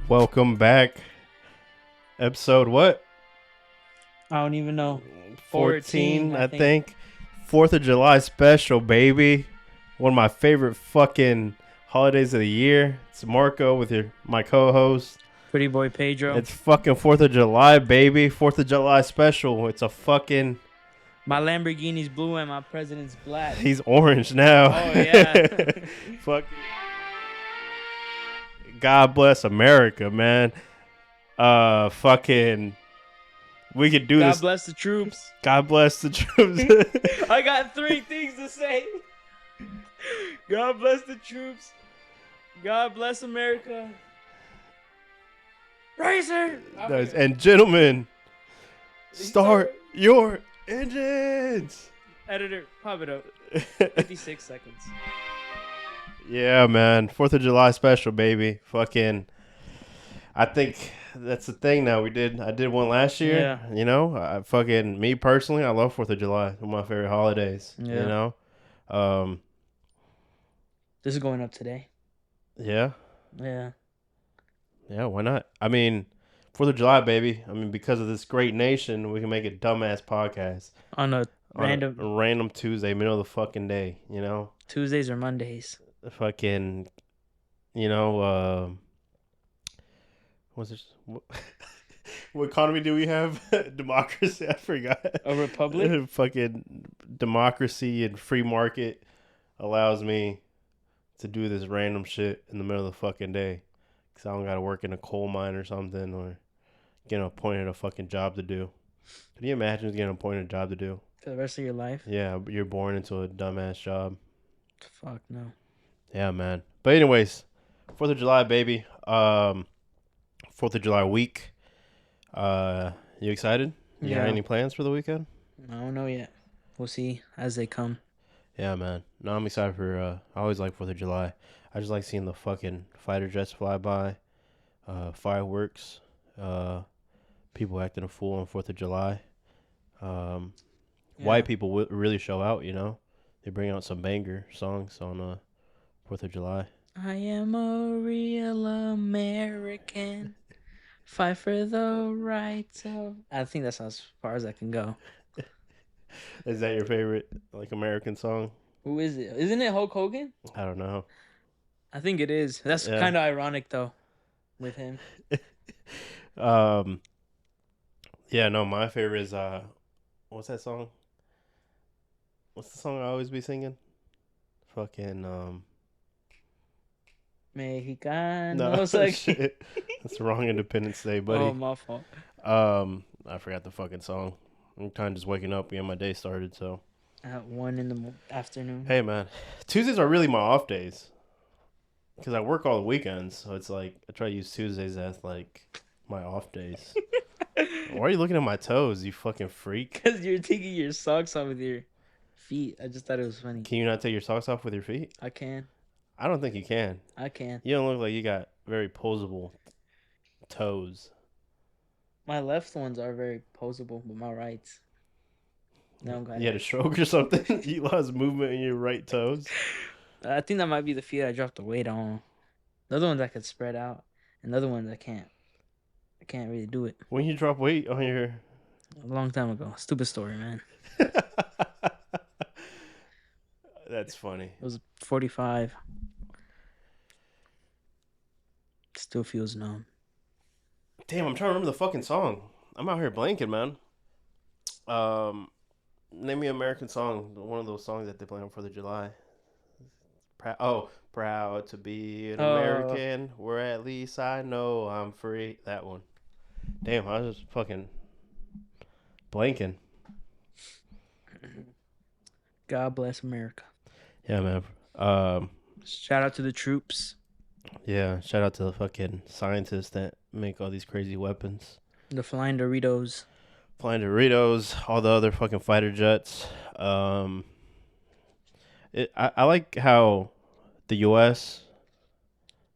Welcome back. Episode what? I don't even know. 14, 14, I think. 4th of July special, baby. One of my favorite fucking holidays of the year. It's Marco with my co-host. Pretty boy Pedro. It's fucking 4th of July, baby. 4th of July special. It's a fucking... My Lamborghini's blue and my president's black. He's orange now. Oh, yeah. Fucking... God bless America, man. Fucking... We could do this. God bless the troops. God bless the troops. I got 3 things to say. God bless the troops. God bless America. Racer. Nice. And gentlemen, start your engines. Editor, pop it up. 56 seconds. Yeah, man. 4th of July special, baby. Fucking... I think that's the thing now. I did one last year. Yeah. You know, me personally, I love 4th of July. It's one of my favorite holidays. Yeah. You know? This is going up today. Yeah. Yeah. Yeah, why not? I mean, 4th of July, baby. I mean, because of this great nation, we can make a dumbass podcast. On a On a random Tuesday, middle of the fucking day, you know? Tuesdays or Mondays. Fucking, you know, what's this? What economy do we have? Democracy? I forgot. A republic? Fucking democracy and free market allows me to do this random shit in the middle of the fucking day. Because I don't got to work in a coal mine or something or get appointed a fucking job to do. Can you imagine getting appointed a job to do? For the rest of your life? Yeah, you're born into a dumbass job. Fuck no. Yeah, man. But anyways, 4th of July, baby. 4th of July week. You excited? You got any plans for the weekend? I don't know yet. We'll see as they come. Yeah, man. No, I'm excited for, I always like 4th of July. I just like seeing the fucking fighter jets fly by, fireworks, people acting a fool on 4th of July. White people really show out, you know? They bring out some banger songs on 4th of July. I am a real American. Fight for the rights of... I think that's as far as I can go. Is that your favorite, like, American song? Who is it? Isn't it Hulk Hogan? I don't know. I think it is. That's kind of ironic, though, with him. Yeah, no, my favorite is, what's that song? What's the song I always be singing? Fucking, Mexicano. No, shit. That's the wrong Independence Day, buddy. Oh, my fault. I forgot the fucking song. I'm kind of just waking up, getting my day started, so. At 1 in the afternoon. Hey, man. Tuesdays are really my off days. Because I work all the weekends, so it's like, I try to use Tuesdays as, like, my off days. Why are you looking at my toes, you fucking freak? Because you're taking your socks off with your feet. I just thought it was funny. Can you not take your socks off with your feet? I can. I don't think you can. I can. You don't look like you got very posable toes. My left ones are very posable, but my rights. No, You had a stroke or something? You lost movement in your right toes? I think that might be the feet I dropped the weight on. The other ones I could spread out, and the other ones I can't. I can't really do it. When you drop weight on your... A long time ago. Stupid story, man. That's funny. It was 45. Still feels numb. Damn, I'm trying to remember the fucking song. I'm out here blanking, man. Name me an American song. One of those songs that they play on 4th of July. Proud to be an American, where at least I know I'm free. That one. Damn, I was just fucking blanking. God bless America. Yeah, man. Shout out to the troops. Yeah, shout out to the fucking scientists that make all these crazy weapons. The flying Doritos. Flying Doritos, all the other fucking fighter jets. I like how the U.S.,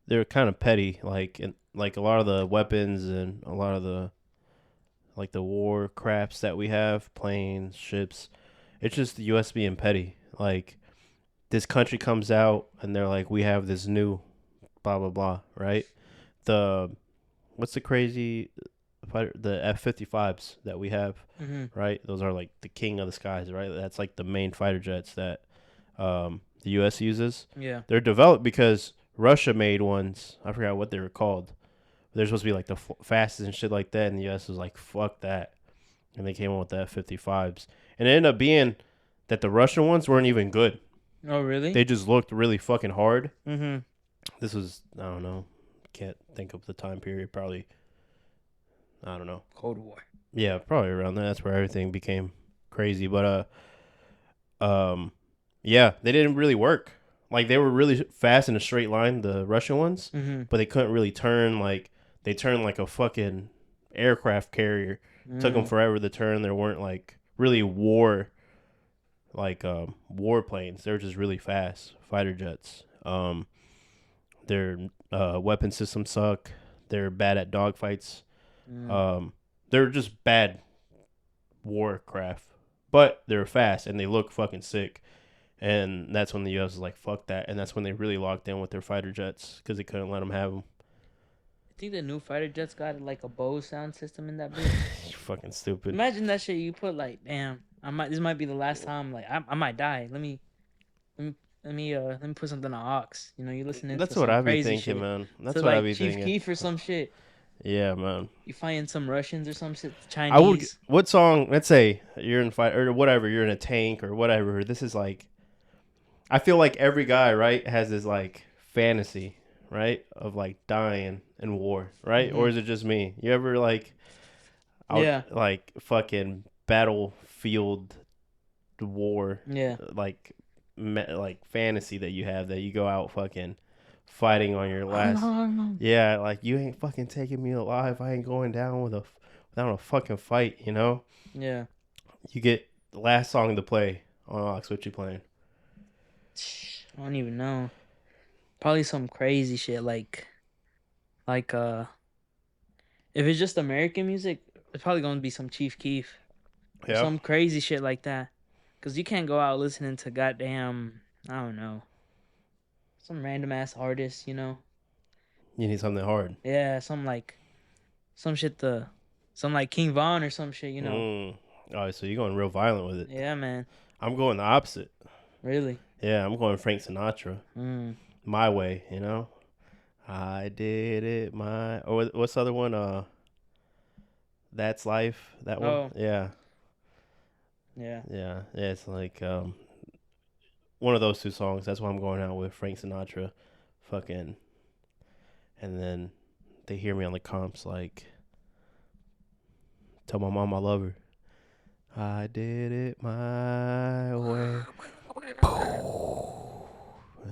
they're kind of petty. Like a lot of the weapons and a lot of the like the war craps that we have, planes, ships. It's just the U.S. being petty. Like, this country comes out and they're like, we have this new blah, blah, blah, right? The what's the crazy fighter? The F-55s that we have, Mm-hmm. right? Those are like the king of the skies, right? That's like the main fighter jets that the U.S. uses. Yeah. They're developed because Russia made ones. I forgot what they were called. They're supposed to be like the fastest and shit like that, and the U.S. was like, "Fuck that," and they came up with the F-55s, and it ended up being that the Russian ones weren't even good. Oh, really? They just looked really fucking hard. Mm-hmm. This was, I don't know, can't think of the time period. Probably, I don't know. Cold War. Yeah, probably around there. That's where everything became crazy. But yeah, they didn't really work. Like they were really fast in a straight line, the Russian ones, Mm-hmm. but they couldn't really turn. Like they turned like a fucking aircraft carrier. Took them forever to turn. There weren't like really war planes. They were just really fast fighter jets. Their weapon systems suck. They're bad at dogfights. They're just bad warcraft, but they're fast and they look fucking sick. And that's when the U.S. was like, "Fuck that!" And that's when they really locked in with their fighter jets because they couldn't let them have them. I think the new fighter jets got like a Bose sound system in that bitch. You're fucking stupid. Imagine that shit. You put like, damn, This might be the last time. Like, I might die. Let me put something on aux. You know, you listening That's to what some I be crazy thinking, shit. man. That's So what I like be Chief thinking. Keef or some shit. Yeah, man. You find some Russians or some shit. Chinese. I would. What song? Let's say you're in fight or whatever. You're in a tank or whatever. This is like. I feel like every guy, right, has this like fantasy, right, of like dying in war, right? Or is it just me? You ever like, Yeah. like fucking battlefield war, Yeah. like like fantasy that you have that you go out fucking fighting on your last. Yeah, like you ain't fucking taking me alive. I ain't going down without a fucking fight. You know. Yeah. You get the last song to play on aux. What you playing? I don't even know. Probably some crazy shit like if it's just American music, it's probably gonna be some Chief Keef. Or Yeah. some crazy shit like that. Cause you can't go out listening to goddamn, I don't know, some random ass artist, you know? You need something hard. Yeah, some like King Von or some shit, you know? All right, so you're going real violent with it. Yeah, man. I'm going the opposite. Really? Yeah, I'm going Frank Sinatra. Mm. My way, you know? I did it my... Or what's the other one? That's Life. That one? Oh. Yeah. Yeah. Yeah. Yeah, it's like one of those two songs. That's why I'm going out with Frank Sinatra. Fucking... And then they hear me on the comps like... Tell my mom I love her. I did it my way.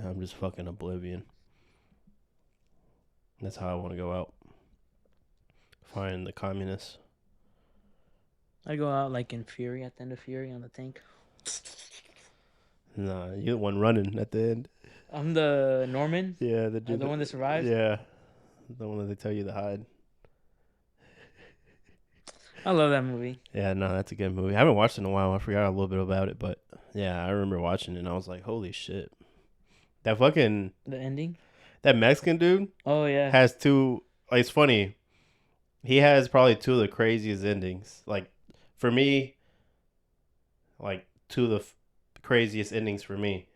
I'm just fucking oblivion. That's how I want to go out. Find the communists. I go out like in Fury at the end of Fury on the tank. Nah, you're the one running at the end. I'm the Norman. Yeah, the one that survives. Yeah, the one that they tell you to hide. I love that movie. Yeah, no, that's a good movie. I haven't watched it in a while. I forgot a little bit about it, but yeah, I remember watching it and I was like, holy shit. That fucking... The ending? That Mexican dude Oh, yeah. has two... Like, it's funny. He has probably two of the craziest endings. Like, for me, like, two of the craziest endings for me.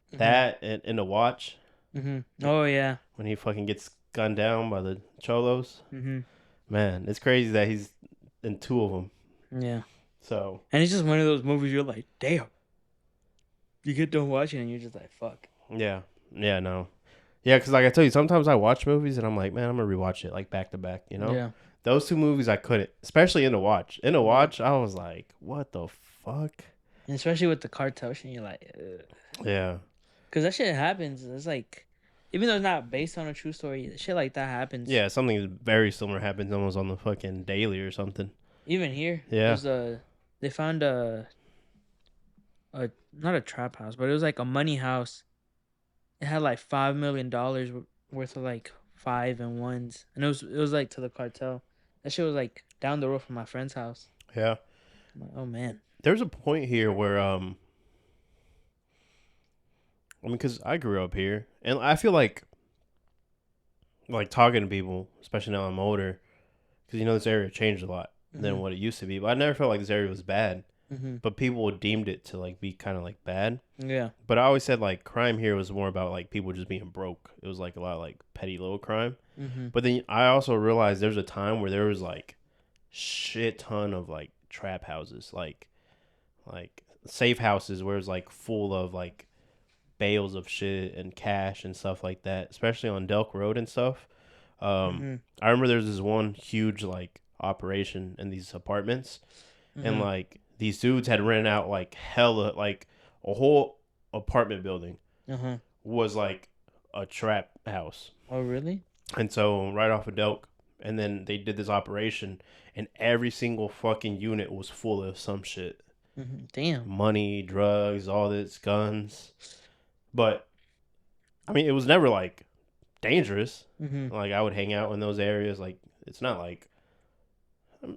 Mm-hmm. That and in The Watch. Mm-hmm. Oh, yeah. When he fucking gets gunned down by the cholos. Mm-hmm. Man, it's crazy that he's in two of them. Yeah. So... And it's just one of those movies you're like, damn. You get done watching and you're just like, fuck. Yeah. Yeah, no. Yeah, because like I tell you, sometimes I watch movies and I'm like, man, I'm going to rewatch it like back to back, you know? Yeah. Those two movies I couldn't, especially In The Watch. In The Watch, I was like, what the fuck? And especially with the cartel shit, you're like, ugh. Yeah. Because that shit happens. It's like, even though it's not based on a true story, shit like that happens. Yeah, something very similar happens almost on the fucking daily or something. Even here. Yeah. They found a not a trap house, but it was like a money house. It had like $5 million worth of like 5 and 1s. And it was like to the cartel. That shit was like down the road from my friend's house. Yeah. I'm like, oh man. There's a point here where I mean, because I grew up here, and I feel like like talking to people, especially now I'm older, because this area changed a lot than Mhm. what it used to be. But I never felt like this area was bad. Mhm. But people deemed it to like be kind of like bad. Yeah. But I always said like crime here was more about like people just being broke. It was like a lot of like petty little crime. Mhm. But then I also realized there's a time where there was like shit ton of like trap houses, like safe houses where it's like full of like bales of shit and cash and stuff like that, especially on Delk Road and stuff. Mhm. I remember there's this one huge like operation in these apartments, and Mhm. like these dudes had rented out like hella like a whole apartment building Uh huh. was like a trap house. Oh really? And so right off of Delk, and then they did this operation, and every single fucking unit was full of some shit, Mhm. Damn. money, drugs, all this, guns. But I mean, it was never like dangerous. Mhm. Like I would hang out in those areas. Like it's not like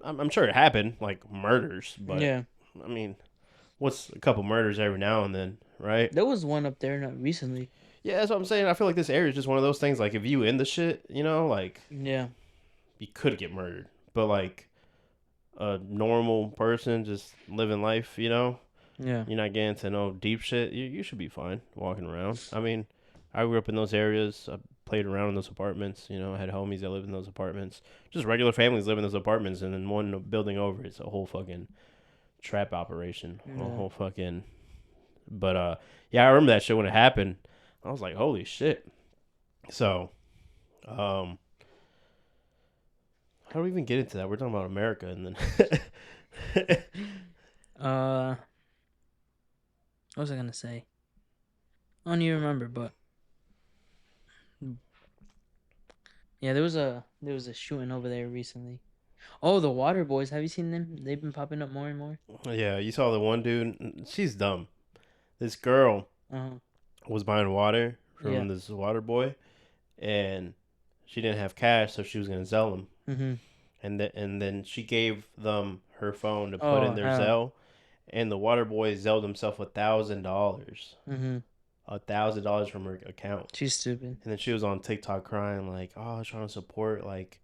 I'm sure it happened, like murders, but Yeah. I mean, what's a couple murders every now and then, right? There was one up there not recently. Yeah, that's what I'm saying. I feel like this area is just one of those things. Like if you in the shit, like Yeah. you could get murdered, but like a normal person just living life, Yeah. you're not getting to no deep shit. You should be fine walking around. I mean, I grew up in those areas. I played around in those apartments. I had homies that lived in those apartments. Just regular families live in those apartments, and then one building over, it's a whole fucking trap operation. A Yeah. whole fucking. But yeah, I remember that shit when it happened. I was like, holy shit. So, um, how do we even get into that? We're talking about America, and then. What was I gonna say? I don't even remember, but yeah, there was a shooting over there recently. Oh, the Water Boys. Have you seen them? They've been popping up more and more. Yeah, you saw the one dude. She's dumb. This girl Uh huh. was buying water Yeah. from this water boy, and she didn't have cash, so she was gonna sell him. Mhm. And then she gave them her phone to put in Oh their hell. Zelle, and the water boy zelled himself $1,000, Mhm. $1,000 from her account. She's stupid. And then she was on TikTok crying like, "Oh, I was trying to support like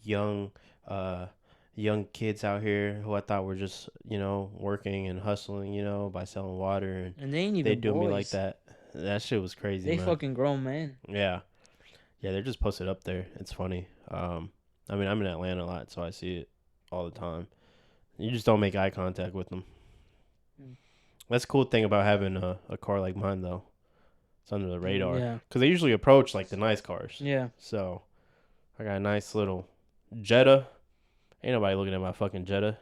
young, uh, young kids out here who I thought were just working and hustling, by selling water, and And they ain't they even do me like boys. that." That shit was crazy, They man. fucking grown men. Yeah, yeah, they're just posted up there. It's funny. I mean, I'm in Atlanta a lot, so I see it all the time. You just don't make eye contact with them. Mm. That's the cool thing about having a car like mine, though. It's under the radar Yeah. because they usually approach like the nice cars. Yeah. So I got a nice little Jetta. Ain't nobody looking at my fucking Jetta.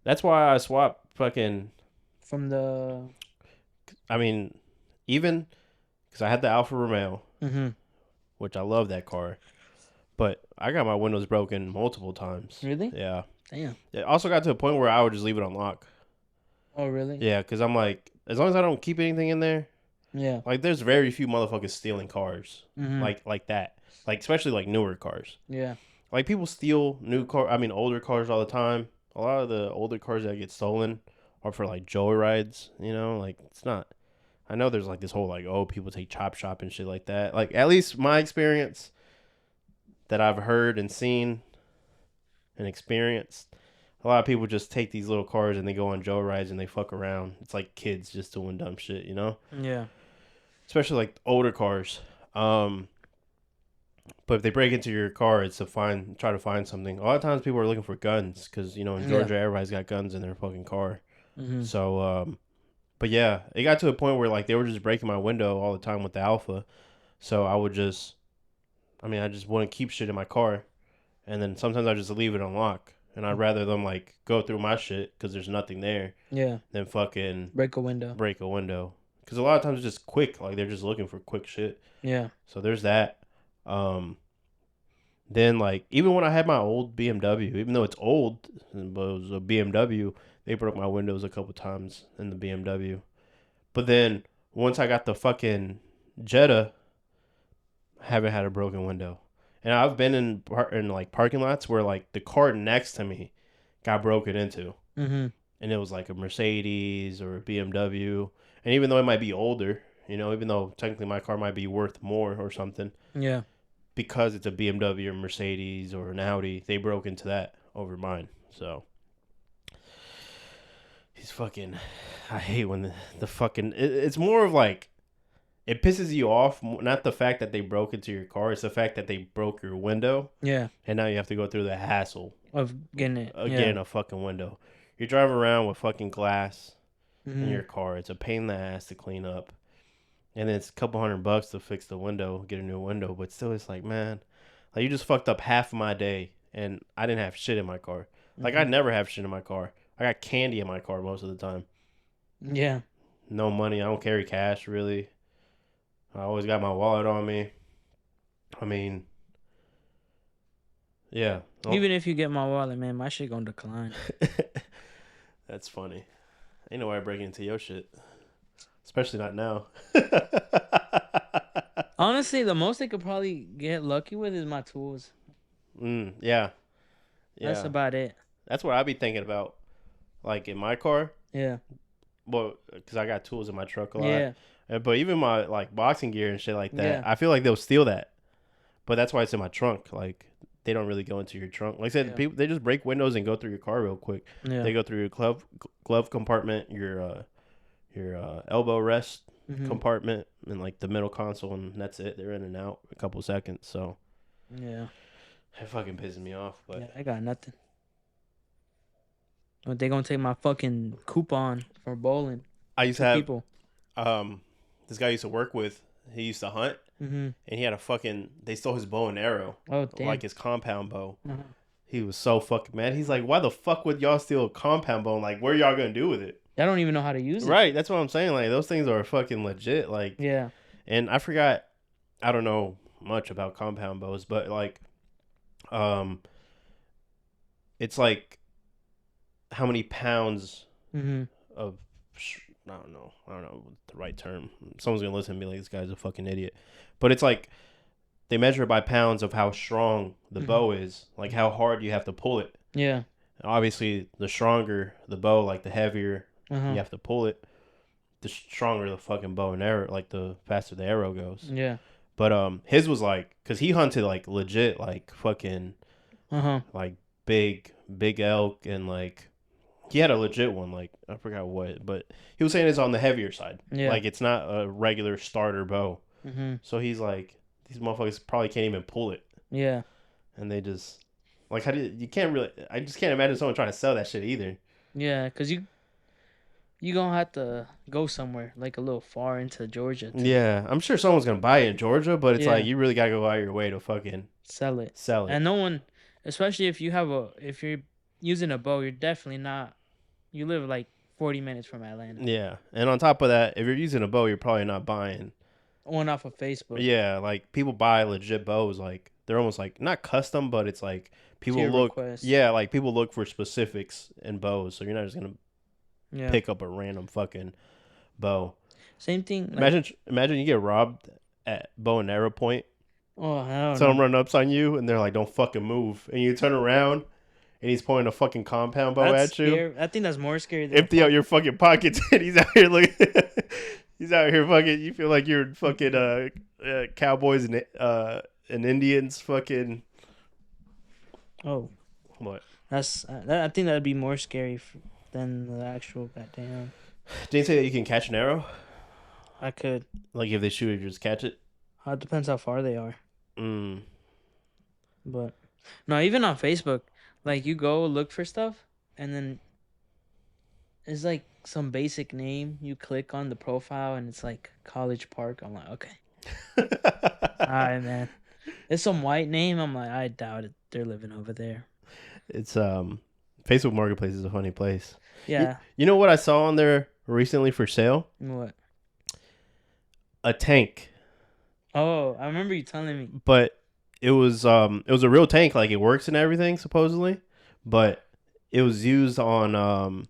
That's why I swapped fucking. From the. I mean, even because I had the Alfa Romeo, Mhm. which I love that car, but I got my windows broken multiple times. Really? Yeah. Damn. It also got to a point where I would just leave it on lock. Oh really? Yeah, because I'm like, as long as I don't keep anything in there, Yeah. like there's very few motherfuckers stealing cars, Mhm. like that, like especially like newer cars. Yeah. Like people steal older cars all the time. A lot of the older cars that get stolen are for like joyrides. Like it's not. I know there's like this whole like, oh, people take chop shop and shit like that. Like at least my experience that I've heard and seen and experienced, a lot of people just take these little cars and they go on joyrides and they fuck around. It's like kids just doing dumb shit. Yeah. Especially like older cars. Um, but if they break into your car, it's to try to find something. A lot of times people are looking for guns because in Yeah. Georgia everybody's got guns in their fucking car. Mhm. So, but yeah, it got to a point where like they were just breaking my window all the time with the Alpha. So I just wouldn't keep shit in my car, and then sometimes I just leave it unlocked. And I'd rather them like go through my shit because there's nothing there Yeah. than fucking Break a window. break a window. Because a lot of times it's just quick, like they're just looking for quick shit. Yeah. So there's that. Then like even when I had my old BMW, even though it's old, but it was a BMW, they broke my windows a couple times in the BMW. But then once I got the fucking Jetta, I haven't had a broken window. And I've been in like parking lots where like the car next to me got broken into, Mhm. and it was like a Mercedes or a BMW. And even though it might be older, even though technically my car might be worth more or something, Yeah. because it's a BMW or Mercedes or an Audi, they broke into that over mine. So he's fucking. I hate when the fucking. It's more of like. It pisses you off, not the fact that they broke into your car. It's the fact that they broke your window. Yeah. And now you have to go through the hassle Of getting it. again. Yeah. A fucking window. You're driving around with fucking glass in Mhm. your car. It's a pain in the ass to clean up. And then it's a couple $100 to fix the window, get a new window. But still, it's like, man, like you just fucked up half of my day, and I didn't have shit in my car. Like I Mhm. never have shit in my car. I got candy in my car most of the time. Yeah. No money. I don't carry cash really. I always got my wallet on me. I mean, yeah. Even if you get my wallet, man, my shit gonna decline. That's funny. Ain't nobody breaking into your shit. Especially not now. Honestly, the most they could probably get lucky with is my tools. Yeah. That's Yeah. about it. That's what I be thinking about. Like in my car. Yeah. Well, because I got tools in my truck a lot. Yeah. But even my like boxing gear and shit like that, Yeah. I feel like they'll steal that. But that's why it's in my trunk. Like they don't really go into your trunk. Like I said, Yeah. people they just break windows and go through your car real quick. Yeah. They go through your glove compartment, your elbow rest Mhm. compartment, and like the middle console, and that's it. They're in and out in a couple seconds. So Yeah. it fucking pisses me off. But Yeah, I got nothing. But they gonna take my fucking coupon for bowling. I used to To have people. this guy I used to work with. He used to hunt, Mhm. and he had a fucking. They stole his bow and arrow, Oh damn. like his compound bow. Uh-huh. He was so fucking mad. He's like, "Why the fuck would y'all steal a compound bow? Like, what are y'all gonna do with it?" I don't even know how to use it. Right, that's what I'm saying. Like, those things are fucking legit. Like, Yeah. and I forgot. I don't know much about compound bows, but like, it's like how many pounds Mhm. of I don't know the right term. Someone's gonna listen and be like, "This guy's a fucking idiot," but it's like they measure it by pounds of how strong the Mhm. bow is, like how hard you have to pull it. Yeah. Obviously, the stronger the bow, like the heavier Uh-huh. you have to pull it, the stronger the fucking bow and arrow, like the faster the arrow goes. Yeah. But his was like, cause he hunted like legit, like fucking Uh-huh. like big elk, and like he had a legit one, like I forgot what, but he was saying it's on the heavier side. Yeah. Like it's not a regular starter bow. Mhm. So he's like, these motherfuckers probably can't even pull it, Yeah. and they just like how do you can't really. I just can't imagine someone trying to sell that shit either. Yeah, cause you gonna have to go somewhere like a little far into Georgia to Yeah, I'm sure someone's gonna buy it in Georgia, but it's Yeah. like you really gotta go out of your way to fucking sell it. sell it. And no one, especially if you're using a bow, you're definitely not. You live like 40 minutes from Atlanta. Yeah, and on top of that, if you're using a bow, you're probably not buying. One off of Facebook. Yeah, like people buy legit bows, like they're almost like not custom, but it's like people Tier look. request. Yeah, like people look for specifics in bows, so you're not just gonna Yeah. pick up a random fucking bow. Same thing. Like, Imagine you get robbed at bow and arrow point. oh hell Someone no. run ups on you, and they're like, "Don't fucking move," and you turn around, and he's pointing a fucking compound bow That's at you. scary. I think that's more scary than Empty out your fucking pockets, and he's out here looking. He's out here fucking. You feel like you're fucking cowboys and Indians fucking. Oh, What? that's. I think that'd be more scary than the actual goddamn. Did you say that you can catch an arrow? I could. Like if they shoot it, you just catch it. It depends how far they are. Mm. But no, even on Facebook, like you go look for stuff, and then it's like some basic name. You click on the profile, and it's like College Park. I'm like, okay, all right, man. It's some white name. I'm like, I doubt it. They're living over there. It's Facebook Marketplace is a funny place. Yeah. You know what I saw on there recently for sale? What? A tank, Oh, I remember you telling me. but it was a real tank. Like it works and everything supposedly, but it was used on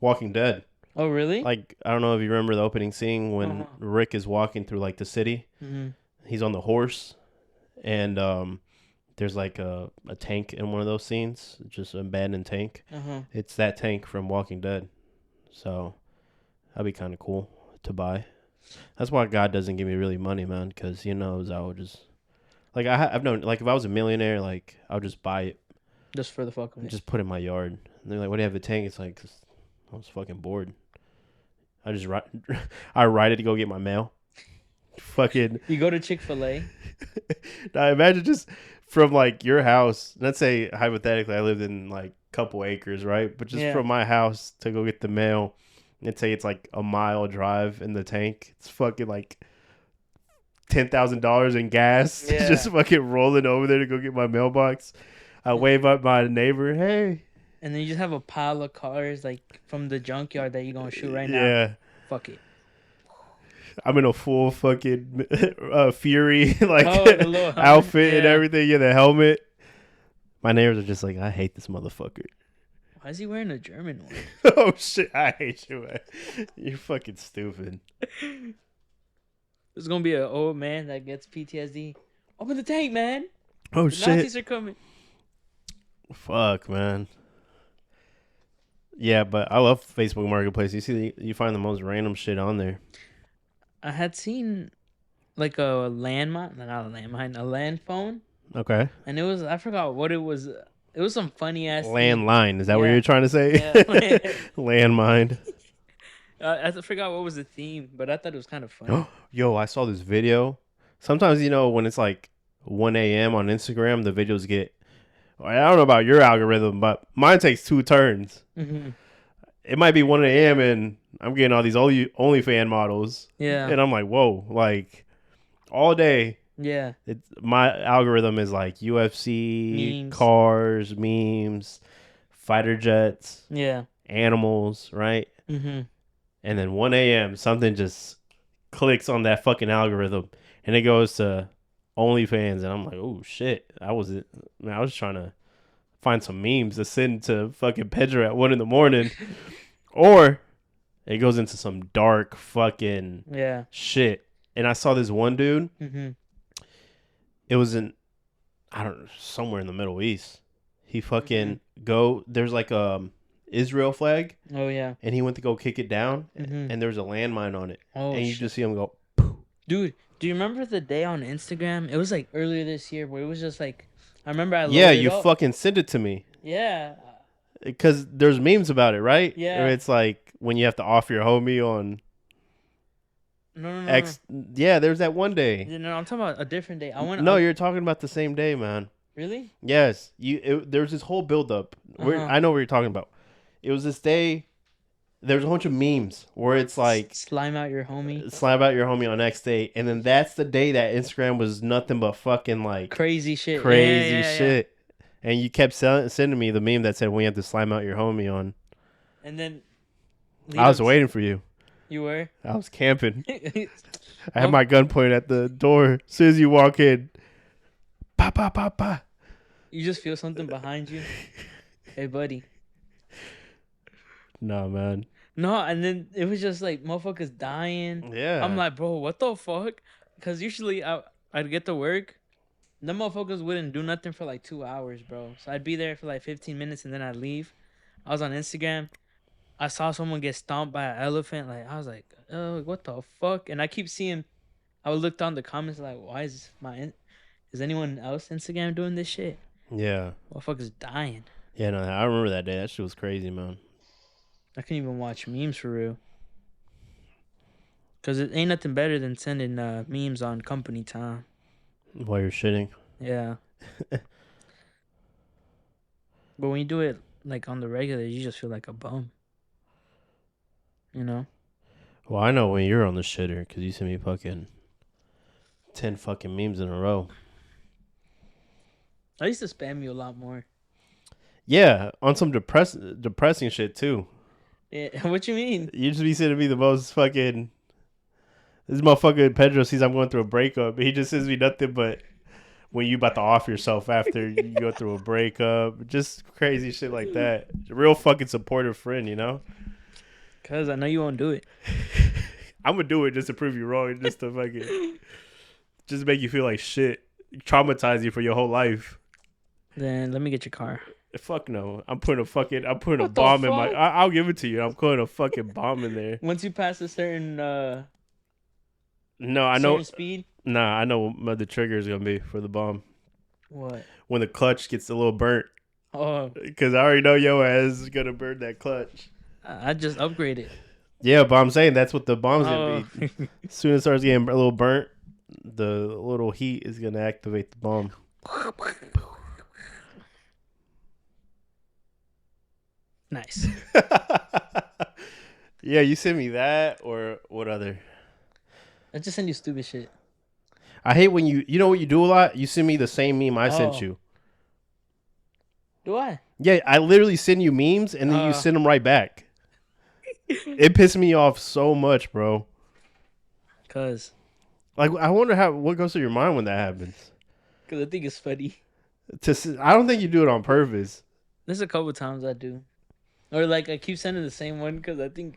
Walking Dead. Oh, really? Like I don't know if you remember the opening scene when Uh-huh. Rick is walking through like the city. Mm-hmm. He's on the horse, and there's like a tank in one of those scenes, just an abandoned tank. Uh-huh. It's that tank from Walking Dead, so that'd be kind of cool to buy. That's why God doesn't give me really money, man, because He knows I would just Like I've known, like if I was a millionaire, like I'll just buy it Just for the fuck of and it. just put it in my yard. And they're like, "What do you have a tank?" It's like, 'cause I was fucking bored. I just ride, I ride it to go get my mail. Fucking. You go to Chick-fil-A. Now imagine just from like your house. Let's say hypothetically, I lived in like a couple acres, right? But just Yeah. from my house to go get the mail, let's say it's like a mile drive in the tank. It's fucking like $10,000 in gas. Yeah. Just fucking rolling over there to go get my mailbox. I wave up my neighbor, hey. And then you just have a pile of cars like from the junkyard that you're gonna shoot right now. Yeah. Fuck it. I'm in a full fucking Fury like Oh, the little helmet, outfit and yeah. everything. Yeah, the helmet. My neighbors are just like, I hate this motherfucker. Why is he wearing a German one? Oh shit, I hate you, man. You're fucking stupid. There's gonna be an old man that gets PTSD. Open the tank, man. Oh The shit. Nazis are coming. Fuck, man. Yeah, but I love Facebook Marketplace. You see, you find the most random shit on there. I had seen like a landmine, not a landmine, a land phone, Okay. and it was I forgot what it was. It was some funny ass Landline. Is that what Yeah. you're trying to say? Yeah. Landmine. I forgot what was the theme, but I thought it was kind of funny. Yo, I saw this video. Sometimes, when it's like 1 a.m. on Instagram, the videos get. I don't know about your algorithm, but mine takes 2 turns. Mhm. It might be 1 a.m. and I'm getting all these OnlyFans models. Yeah, And I'm like, whoa, like all day. yeah, My algorithm is like UFC, Memes. cars, memes, fighter jets, yeah. animals, right? Mm-hmm. And then 1 a.m. something just clicks on that fucking algorithm and it goes to OnlyFans and I'm like, oh shit. I was trying to find some memes to send to fucking Pedro at 1 a.m. Or it goes into some dark fucking Yeah. shit. And I saw this one dude. Mm-hmm. It was I don't know, somewhere in the Middle East. He fucking Mm-hmm. there's like Israel flag, Oh yeah. and he went to go kick it down, Mm-hmm. and there's a landmine on it, Oh and you shit. just see him go. Dude, do you remember the day on Instagram? It was like earlier this year where it was just like I remember I Yeah, loaded you up. fucking sent it to me Yeah. because there's memes about it, right? Yeah. Or it's like when you have to off your homie on No, no. X. Yeah, there's that one day. No, I'm talking about a different day. I went. No, you're talking about the same day, man. Really? Yes, there's this whole buildup. Uh-huh. I know what you're talking about. It was this day. There's a bunch of memes where it's like Slime out your homie. slap out your homie on X day, and then that's the day that Instagram was nothing but fucking like Crazy shit. crazy Yeah. shit. And you kept sending me the meme that said we have to slime out your homie on. And then I was waiting for you. You were? I was camping. You I had my gun pointed at the door. As soon as you walk in, pa pa pa pa. just feel something behind you. Hey, buddy. No, man. No, and then it was just like motherfuckers dying. Yeah. I'm like, bro, what the fuck? Because usually I'd get to work. The motherfuckers wouldn't do nothing for like 2 hours, bro. So I'd be there for like 15 minutes and then I'd leave. I was on Instagram. I saw someone get stomped by an elephant. Like, I was like, oh, what the fuck? And I keep seeing, I would look down the comments like, why is is anyone else Instagram doing this shit? Yeah. Motherfuckers dying. Yeah, no, I remember that day. That shit was crazy, man. I couldn't even watch memes for real. Because it ain't nothing better than sending memes on company time. While you're shitting. Yeah. But when you do it like on the regular, you just feel like a bum. You know? Well, I know when you're on the shitter because you send me fucking 10 fucking memes in a row. I used to spam you a lot more. Yeah, on some depressing shit too. Yeah, what you mean? You just be sending me the most fucking. This motherfucker Pedro sees I'm going through a breakup. He just sends me nothing but when you about to off yourself after you go through a breakup. Just crazy shit like that. A real fucking supportive friend, you know? Because I know you won't do it. I'm going to do it just to prove you wrong. Just to fucking. Just make you feel like shit. Traumatize you for your whole life. Then let me get your car. Fuck no. I'm putting a What the bomb in my. fuck? I'll give it to you. I'm putting a fucking bomb in there. Once you pass a certain No, I know. speed. Nah, I know what the trigger is gonna be for the bomb What? when the clutch gets a little burnt. Oh, Because I already know your ass is gonna burn that clutch. I just upgraded. Yeah, but I'm saying that's what the bomb's gonna Oh, be. As soon as it starts getting a little burnt, the little heat is gonna activate the bomb. nice. Yeah, you send me that or what other? I just send you stupid shit. I hate when you know what you do a lot. You send me the same meme I sent Oh, you. do I? Yeah, I literally send you memes and then you Uh, send them right back. It pisses me off so much, bro. cause, Like I wonder what goes through your mind when that happens. cause I think it's funny. I don't think you do it on purpose. There's a couple times I do, or like I keep sending the same one because I think.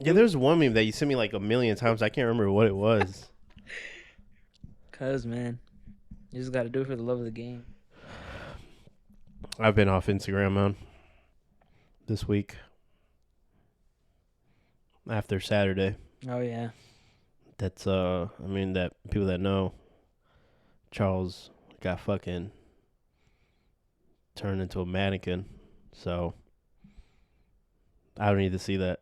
Yeah, there's one meme that you sent me like a million times. I can't remember what it was. Cause man, you just gotta do it for the love of the game. I've been off Instagram, man, this week after Saturday. Oh yeah. That's I mean that people that know Charles got fucking turned into a mannequin. So I don't need to see that.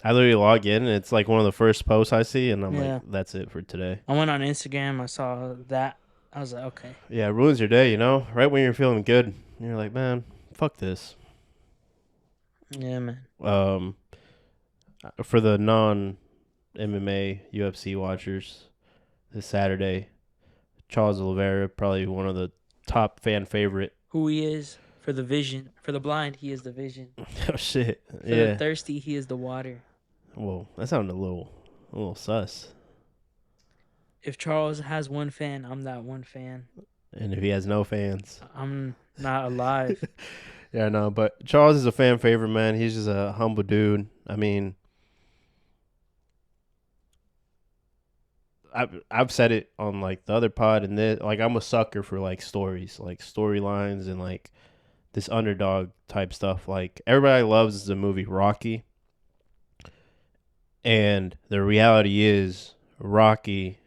I literally log in and it's like one of the first posts I see and I'm Yeah. like, that's it for today. I went on Instagram. I saw that. I was like, okay. Yeah, it ruins your day, you know? Right when you're feeling good. And you're like, man, fuck this. Yeah, man. For the non MMA UFC watchers, this Saturday, Charles Oliveira, probably one of the top fan favorite. Who he is for the vision, for the blind, he is the vision. Oh shit. For Yeah. the thirsty, he is the water. Whoa, that sounded a little sus. If Charles has one fan, I'm that one fan. And if he has no fans. I'm not alive. Yeah, no, but Charles is a fan favorite, man. He's just a humble dude. I mean, I've said it on like the other pod and this, like I'm a sucker for like stories, like storylines and like this underdog type stuff. Like everybody loves the movie Rocky. And the reality is Rocky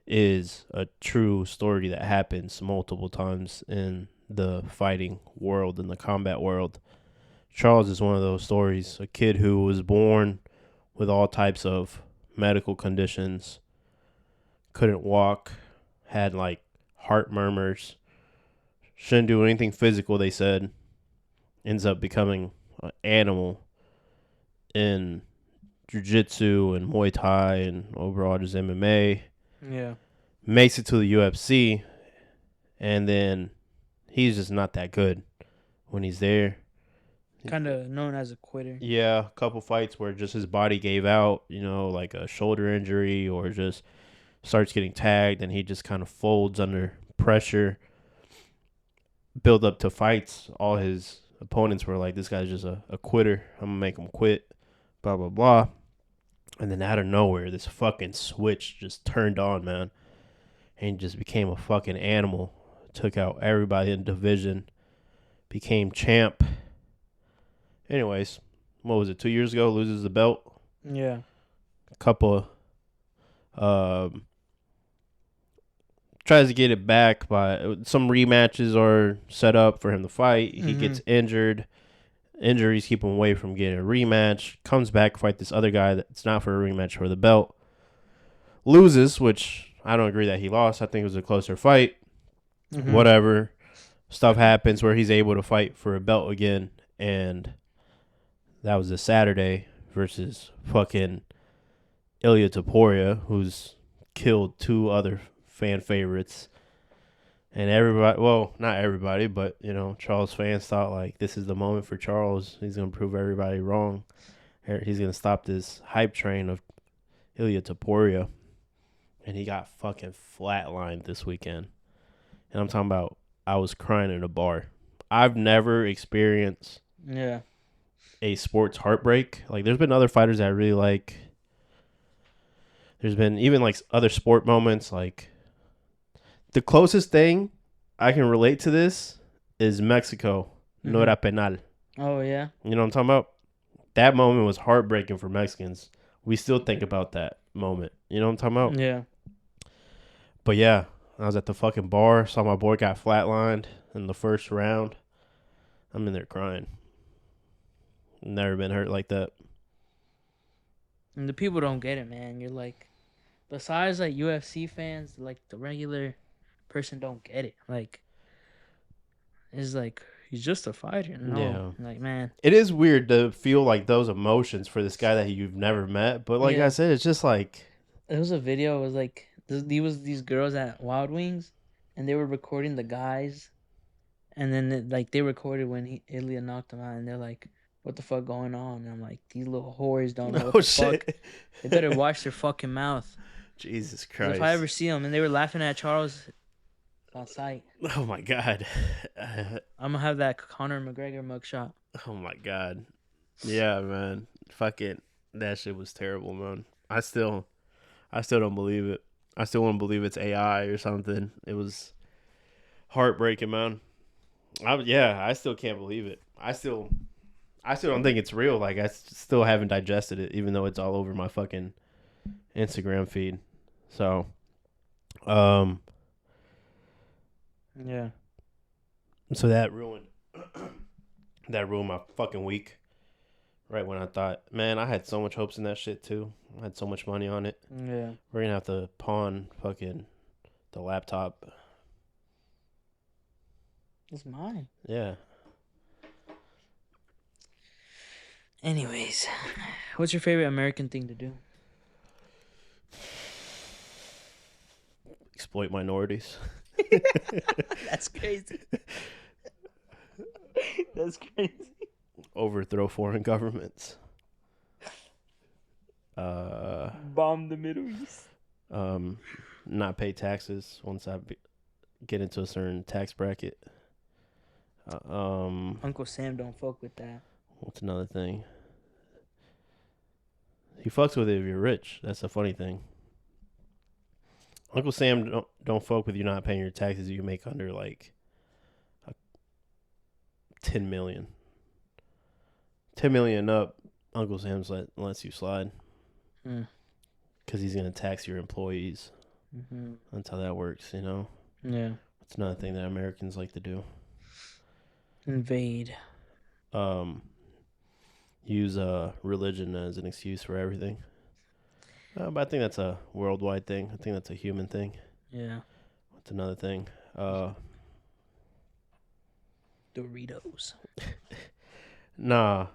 is a true story that happens multiple times in the fighting world, in the combat world. Charles is one of those stories. A kid who was born with all types of medical conditions, couldn't walk, had like heart murmurs, shouldn't do anything physical, they said, ends up becoming an animal in jiu-jitsu and Muay Thai and overall just MMA. Yeah. Makes it to the UFC, and then he's just not that good when he's there. Kind of known as a quitter. Yeah, a couple fights where just his body gave out, you know, like a shoulder injury or just starts getting tagged and he just kind of folds under pressure. Build up to fights, all his opponents were like, this guy's just a quitter. I'm going to make him quit, blah, blah, blah. And then out of nowhere, this fucking switch just turned on, man. And he just became a fucking animal. Took out everybody in the division. Became champ. Anyways, what was it, 2 years ago? Loses the belt. Yeah. A couple tries to get it back by some rematches are set up for him to fight. He gets injured. Injuries keep him away from getting a rematch. Comes back, fight this other guy that's not for a rematch for the belt. Loses, which I don't agree that he lost. I think it was a closer fight. Whatever. Stuff happens where he's able to fight for a belt again. And that was a Saturday versus fucking Ilya Topuria, who's killed two other fan favorites. And everybody, well, not everybody, but, you know, Charles fans thought, like, this is the moment for Charles. He's going to prove everybody wrong. He's going to stop this hype train of Ilya Topuria. And he got fucking flatlined this weekend. And I'm talking about, I was crying in a bar. I've never experienced a sports heartbreak. Like, there's been other fighters that I really like. There's been even, like, other sport moments, like, the closest thing I can relate to this is Mexico. No era penal. Oh, yeah? You know what I'm talking about? That moment was heartbreaking for Mexicans. We still think about that. moment. You know what I'm talking about? Yeah. But yeah, I was at the fucking bar, saw my boy got flatlined in the first round. I'm in there crying. Never been hurt like that. And the people don't get it, man. You're like, besides like UFC fans, like the regular person don't get it. Like, it's like he's just a fighter. No, Yeah. like man, It is weird to feel like those emotions for this guy that you've never met. But like I yeah. said, it's just like, There was a video. It was like these girls at Wild Wings, and they were recording the guys, and then like they recorded when Ilya knocked him out, and they're like, "What the fuck going on?" And I'm like, "These little whores don't know what oh the fuck. shit. They better watch their fucking mouth." Jesus Because if I ever Christ. see them, and they were laughing at Charles on site, Oh my God. I'm gonna have that Conor McGregor mugshot. Oh my God. Yeah, man. Fucking that shit was terrible, man. I still don't believe it. I still want to believe it's AI or something. It was heartbreaking, man. I still can't believe it. I still don't think it's real. Like still haven't digested it, even though it's all over my fucking Instagram feed. So, um, Yeah. so that ruined my fucking week. Right when I thought, man, I had so much hopes in that shit too. I had so much money on it. Yeah. We're gonna have to pawn fucking the laptop. It's mine. Yeah. Anyways, what's your favorite American thing to do? Exploit minorities. That's crazy. That's crazy. Overthrow foreign governments. Bomb the Middle East. Not pay taxes once get into a certain tax bracket. Uncle Sam don't fuck with that. What's another thing? He fucks with it if you're rich. That's the funny thing. Uncle Sam don't fuck with you not paying your taxes. You make under like 10 million. 10 million up. Uncle Sam's lets you slide Mm. because he's gonna tax your employees. Mm-hmm. That's how that works, you know. Yeah. It's another thing that Americans like to do. Invade. Use religion as an excuse for everything. But I think that's a worldwide thing. I think that's a human thing. Yeah. What's another thing? Doritos. Nah.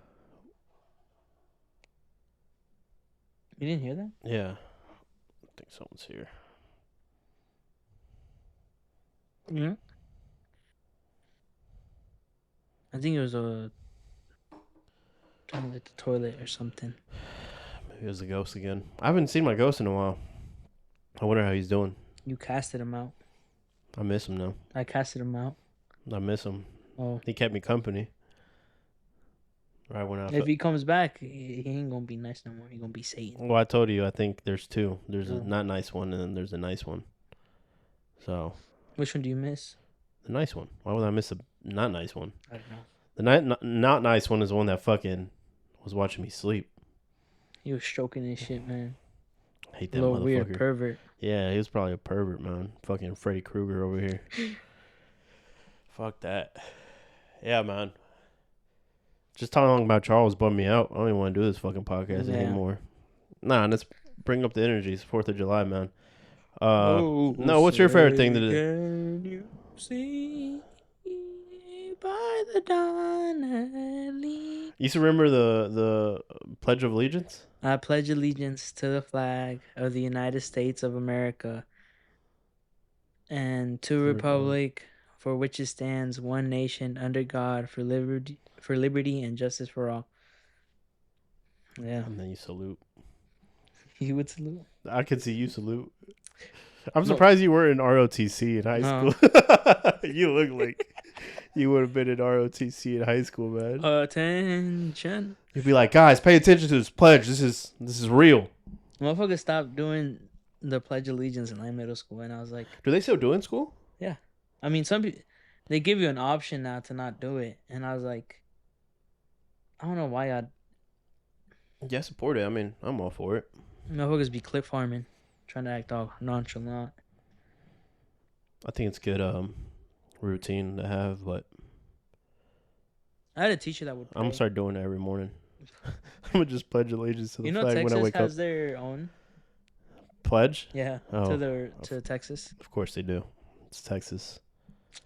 You didn't hear that? Yeah. I think someone's here. Yeah. I think it was trying to hit the toilet or something. Maybe it was the ghost again. I haven't seen my ghost in a while. I wonder how he's doing. You casted him out. I miss him now. I casted him out. I miss him. Oh. He kept me company. Right when I If he comes back, he ain't gonna be nice no more. He gonna be Satan. Well, I told you, I think there's two. There's Oh. a not nice one, and then there's a nice one. So, Which one do you miss? the nice one. Why would I miss a not nice one? I don't know. The not nice one is the one that fucking was watching me sleep. He was stroking his shit, man. I hate that Little motherfucker. weird pervert. Yeah, he was probably a pervert, man. Fucking Freddy Krueger over here. Fuck that. Yeah, man. Just talking about Charles bummed me out. I don't even want to do this fucking podcast anymore. Nah, let's bring up the energies. 4th of July, man. No, what's your favorite thing to do? Can you see by the dawn early? You used to remember the Pledge of Allegiance? I pledge allegiance to the flag of the United States of America and to the republic for which it stands, one nation under God, for liberty and justice for all. Yeah. And then you salute. You would salute. I could see you salute. I'm surprised you weren't in ROTC in high No. school. You look like you would have been in ROTC in high school, man. Attention. You'd be like, guys, pay attention to this pledge. This is real. Motherfuckers stopped doing the Pledge of Allegiance in like middle school, and I was like, Do they still do it in school? I mean, some people, they give you an option now to not do it, and I was like, I don't know why Yeah, support it. I mean, I'm all for it. Motherfuckers be clip farming, trying to act all nonchalant. I think it's good routine to have, but I had a teacher that would I'm gonna pray. start doing it every morning. I'm gonna just pledge allegiance to the You know, flag when I Texas wake up. has their own. Pledge? Yeah, Oh, to Texas. of course they do. It's Texas.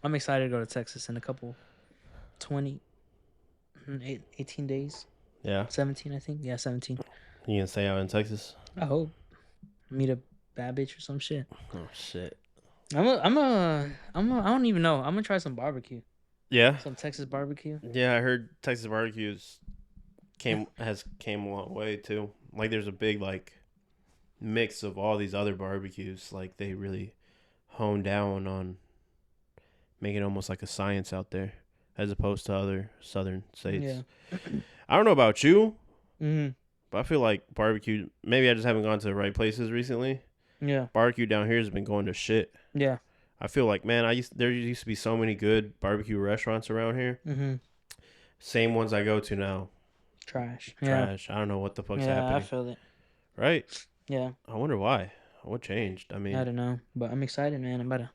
I'm excited to go to Texas in a couple 20, 18 days. Yeah. 17, I think. Yeah, 17. You gonna stay out in Texas? I hope. Meet a bad bitch or some shit. Oh shit. I don't even know. I'm gonna try some barbecue. Yeah. Some Texas barbecue. Yeah, I heard Texas barbecues came a long way too. Like there's a big like mix of all these other barbecues. Like they really hone down on making almost like a science out there as opposed to other southern states. Yeah. I don't know about you, Hmm. but I feel like barbecue, maybe I just haven't gone to the right places recently. Yeah. Barbecue down here has been going to shit. Yeah. I feel like, man, there used to be so many good barbecue restaurants around here. Hmm. Same ones I go to now. Trash. Trash. I don't know what the fuck's Yeah, I happening. feel it. Right? Yeah. I wonder why. What changed? I mean, I don't know, but I'm excited, man.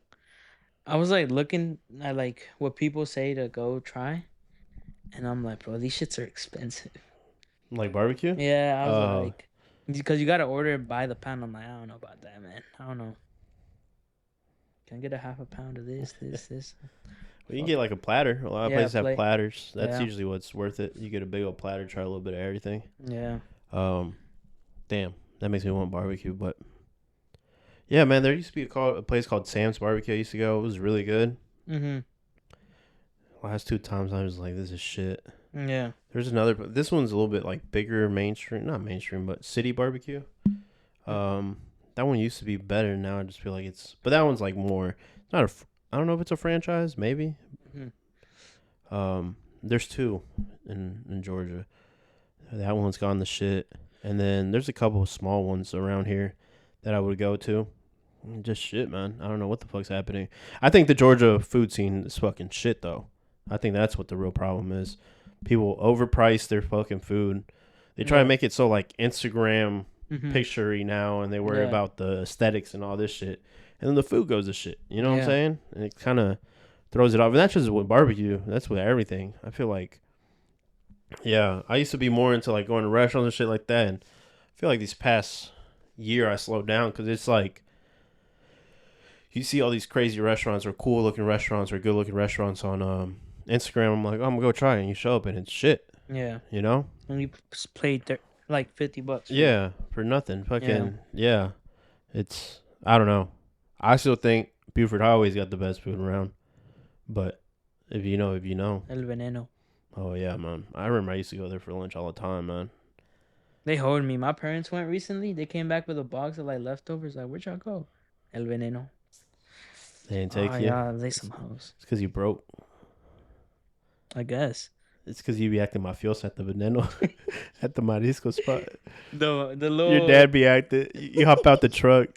I was like looking at like what people say to go try, and I'm like, bro, these shits are expensive. like barbecue? Yeah, I was Oh. like, because you gotta order it by the pound. I'm like, I don't know about that, man. I don't know. Can I get a half a pound of this? Well, you can get like a platter. A lot of Yeah, places have plate. platters. That's Yeah. usually what's worth it. You get a big old platter, try a little bit of everything. Yeah. Damn, that makes me want barbecue. But yeah, man, there used to be a place called Sam's Barbecue. I used to go. It was really good. Mhm. Last two times I was like, this is shit. Yeah. There's another. This one's a little bit like bigger, mainstream. Not mainstream, but City Barbecue. That one used to be better. Now I just feel like it's. But that one's like more. It's not a. I don't know if it's a franchise. Maybe. Mhm. There's two in Georgia. That one's gone to shit, and then there's a couple of small ones around here that I would go to. Just shit, man. I don't know what the fuck's happening. I think the Georgia food scene is fucking shit, though. I think that's what the real problem is. People overprice their fucking food. They try to Yeah. make it so like Instagram Mhm. picture-y now, and they worry Yeah. about the aesthetics and all this shit, and then the food goes to shit. You know what Yeah. I'm saying? And it kind of throws it off. And that's just with barbecue. That's with everything. I feel like, yeah, I used to be more into like going to restaurants and shit like that, and I feel like these past year I slowed down because it's like you see all these crazy restaurants or cool looking restaurants or good looking restaurants on Instagram. I'm like, oh, I'm gonna go try it, and you show up and it's shit. Yeah. You know? And you paid like $50. Yeah, for nothing. Fucking yeah. It's I don't know. I still think Buford Highway's got the best food around, but if you know, you know. El Veneno. Oh yeah, man. I remember I used to go there for lunch all the time, man. They hold me. My parents went recently. They came back with a box of like leftovers. Like, where'd y'all go? El Veneno. They didn't take Oh, you. yeah, they some hoes. It's because you broke. I guess. It's because you be acting mafioso at the Veneno, at the Marisco spot. The little Your dad be acting. You hop out the truck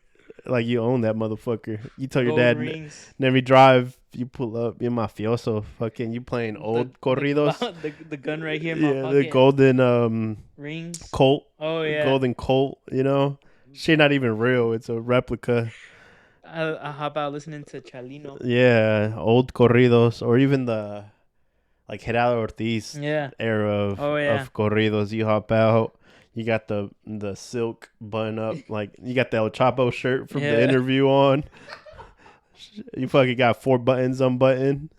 like you own that motherfucker. You tell your gold dad, rings. then we drive. You pull up. You're mafioso. Fucking, you playing old corridos. The gun right here in my Yeah, pocket. the golden Rings. Colt. Oh yeah. Golden Colt. You know, shit, not even real. It's a replica. I hop out listening to Chalino. Yeah, old corridos, or even the like Gerardo Ortiz Yeah. era of, Oh, yeah. of corridos. You hop out. You got the silk button up, like you got the El Chapo shirt from the Yeah. interview on. You fucking got 4 buttons unbuttoned.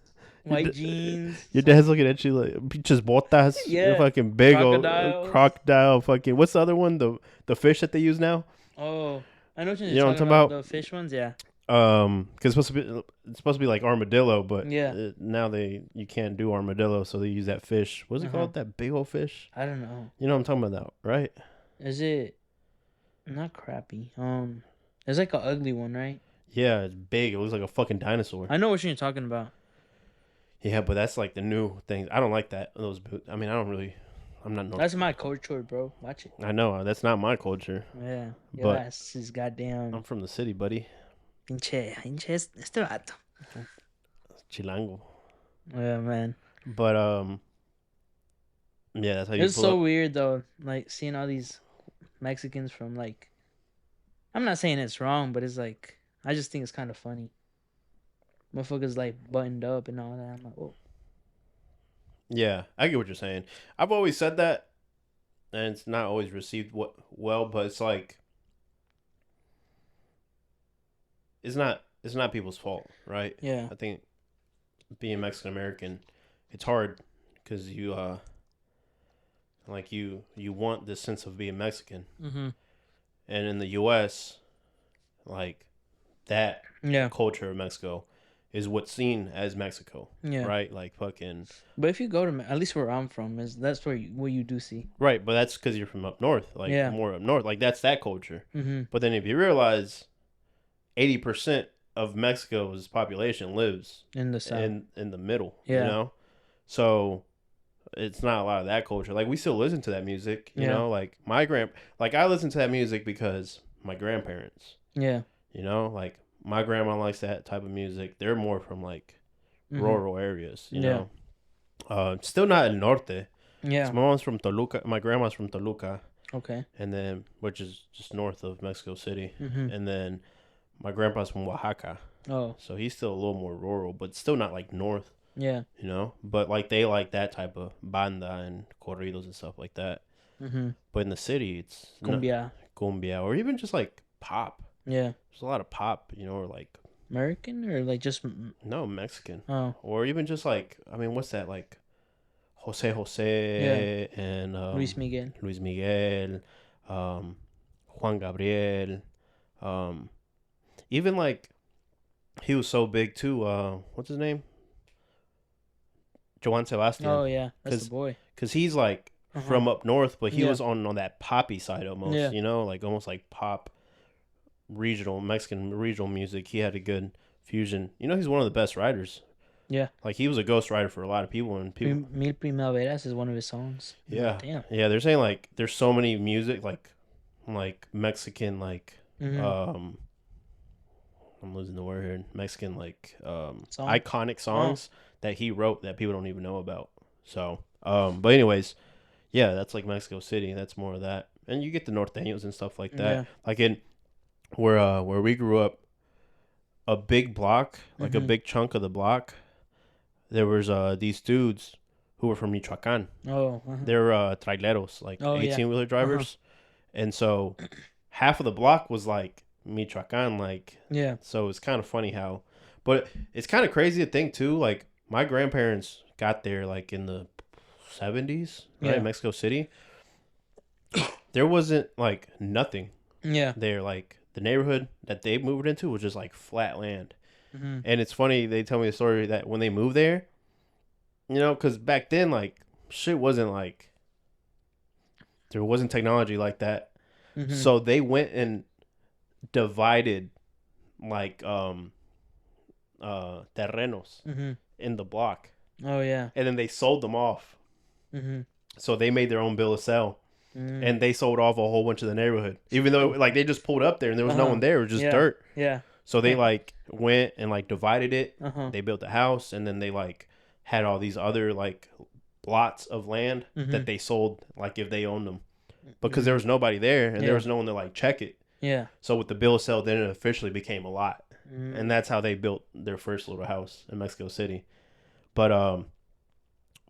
White jeans. Your dad's looking at you like pinches botas. Yeah. You're fucking big Crocodiles. old crocodile. Fucking what's the other one? The fish that they use now. Oh, I know what you're You know what I'm talking talking about. The fish ones, yeah. Because it's supposed to be like armadillo, but Yeah. now you can't do armadillo, so they use that fish. What's it Uh-huh. called? That big old fish. I don't know. You know what I'm talking about, right? Is it not crappy? It's like an ugly one, right? Yeah, it's big. It looks like a fucking dinosaur. I know what you're talking about. Yeah, but that's like the new thing. I don't like that. Those boots. I mean, I don't really. I'm not. That's my culture, bro. Watch it. I know that's not my culture. Yeah. Your But- ass is goddamn. I'm from the city, buddy. Pinche este vato. Chilango. Yeah, man. But yeah, that's how you. It's pull so up. weird though, like seeing all these Mexicans from like I'm not saying it's wrong, but it's like I just think it's kind of funny. Motherfuckers like buttoned up and all that. I'm like, oh Yeah, I get what you're saying. I've always said that, and it's not always received well, but it's like it's not people's fault, right? yeah, I think being Mexican American, it's hard because you want this sense of being Mexican, mm-hmm, and in the U.S., like that yeah, culture of Mexico is what's seen as Mexico, yeah. right? Like fucking But if you go to at least where I'm from, is that's where you do see. right, but that's because you're from up north, like Yeah. more up north, like that's that culture. Mm-hmm. But then if you realize 80% of Mexico's population lives In the south. in the middle, Yeah. so it's not a lot of that culture. Like we still listen to that music, Yeah. like like I listen to that music because my grandparents, Yeah. like my grandma likes that type of music. They're more from like Mm-hmm. rural areas, Yeah. still not in norte. So Yeah. my mom's from Toluca, my grandma's from Toluca, Okay. and then which is just north of Mexico City, Mm-hmm. and then my grandpa's from Oaxaca. Oh. So he's still a little more rural, but still not like north, Yeah. But like they like that type of banda and corridos and stuff like that. Mm-hmm. But in the city, it's not Cumbia. cumbia or even just like pop. Yeah. There's a lot of pop, or like American or like just no Mexican, oh or even just like I mean, what's that like Jose yeah. Jose and Luis Miguel. Luis Miguel, Juan Gabriel, um, even like he was so big too. What's his name? Joan Sebastian, Oh yeah, that's the because boy. he's like Uh-huh. from up north, but he Yeah. was on that poppy side almost, Yeah. like almost like pop regional Mexican regional music. He had a good fusion. He's one of the best writers. Yeah. Like he was a ghost writer for a lot of people, and people, Mil Primaveras is one of his songs. I'm like, yeah, damn. yeah. They're saying like there's so many music like Mexican Mm-hmm. um I'm losing the word here. Mexican Song. iconic Oh. songs that he wrote that people don't even know about. So, but anyways, yeah, that's like Mexico City. That's more of that, and you get the norteños and stuff like that. Yeah. Like in where we grew up, a big block, like a Mm-hmm. big chunk of the block, there was these dudes who were from Michoacan. Oh. Uh-huh. They're traileros, like Oh yeah. 18-wheeler drivers, and so half of the block was like Michoacan, like Yeah. so it's kind of funny how, but it's kind of crazy to think too. Like my grandparents got there like in the 70s, right? Yeah. Mexico City. There wasn't like nothing Yeah. there. Like the neighborhood that they moved into was just like flat land. Mm-hmm. And it's funny, they tell me a story that when they moved there, because back then, like, shit wasn't like, there wasn't technology like that. Mm-hmm. So they went and divided, like, terrenos Mm-hmm. in the block. Oh yeah. And then they sold them off. Mm-hmm. So they made their own bill of sale. Mm. And they sold off a whole bunch of the neighborhood. Even though, like, they just pulled up there and there was no Uh-huh. one there. It was just Yeah. dirt. Yeah. So they, Huh. like, went and, like, divided it. Uh-huh. They built a house. And then they, like, had all these other, like, lots of land Mhm. that they sold, like, if they owned them. Because there was nobody there and Yeah. there was no one to, like, check it. Yeah. So with the bill of sale, then it officially became a lot. Mm. And that's how they built their first little house in Mexico City. But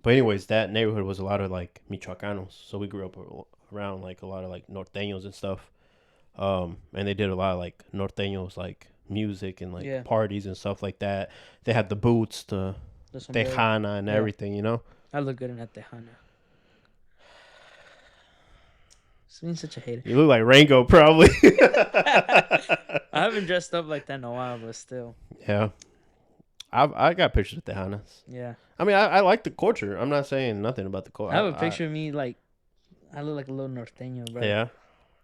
anyways, that neighborhood was a lot of like Michoacanos, so we grew up around like a lot of like norteños and stuff. And they did a lot of like norteños like music and like Yeah. parties and stuff like that. They had the boots, the The sombrero. tejana and Yeah. everything, I look good in that tejana. It's being such a hater. You look like Rango probably. I haven't dressed up like that in a while, but still. Yeah. I got pictures of tejanas. Yeah. I mean, I like the culture. I'm not saying nothing about the culture. I have a picture of me like I look like a little norteño, bro. Yeah.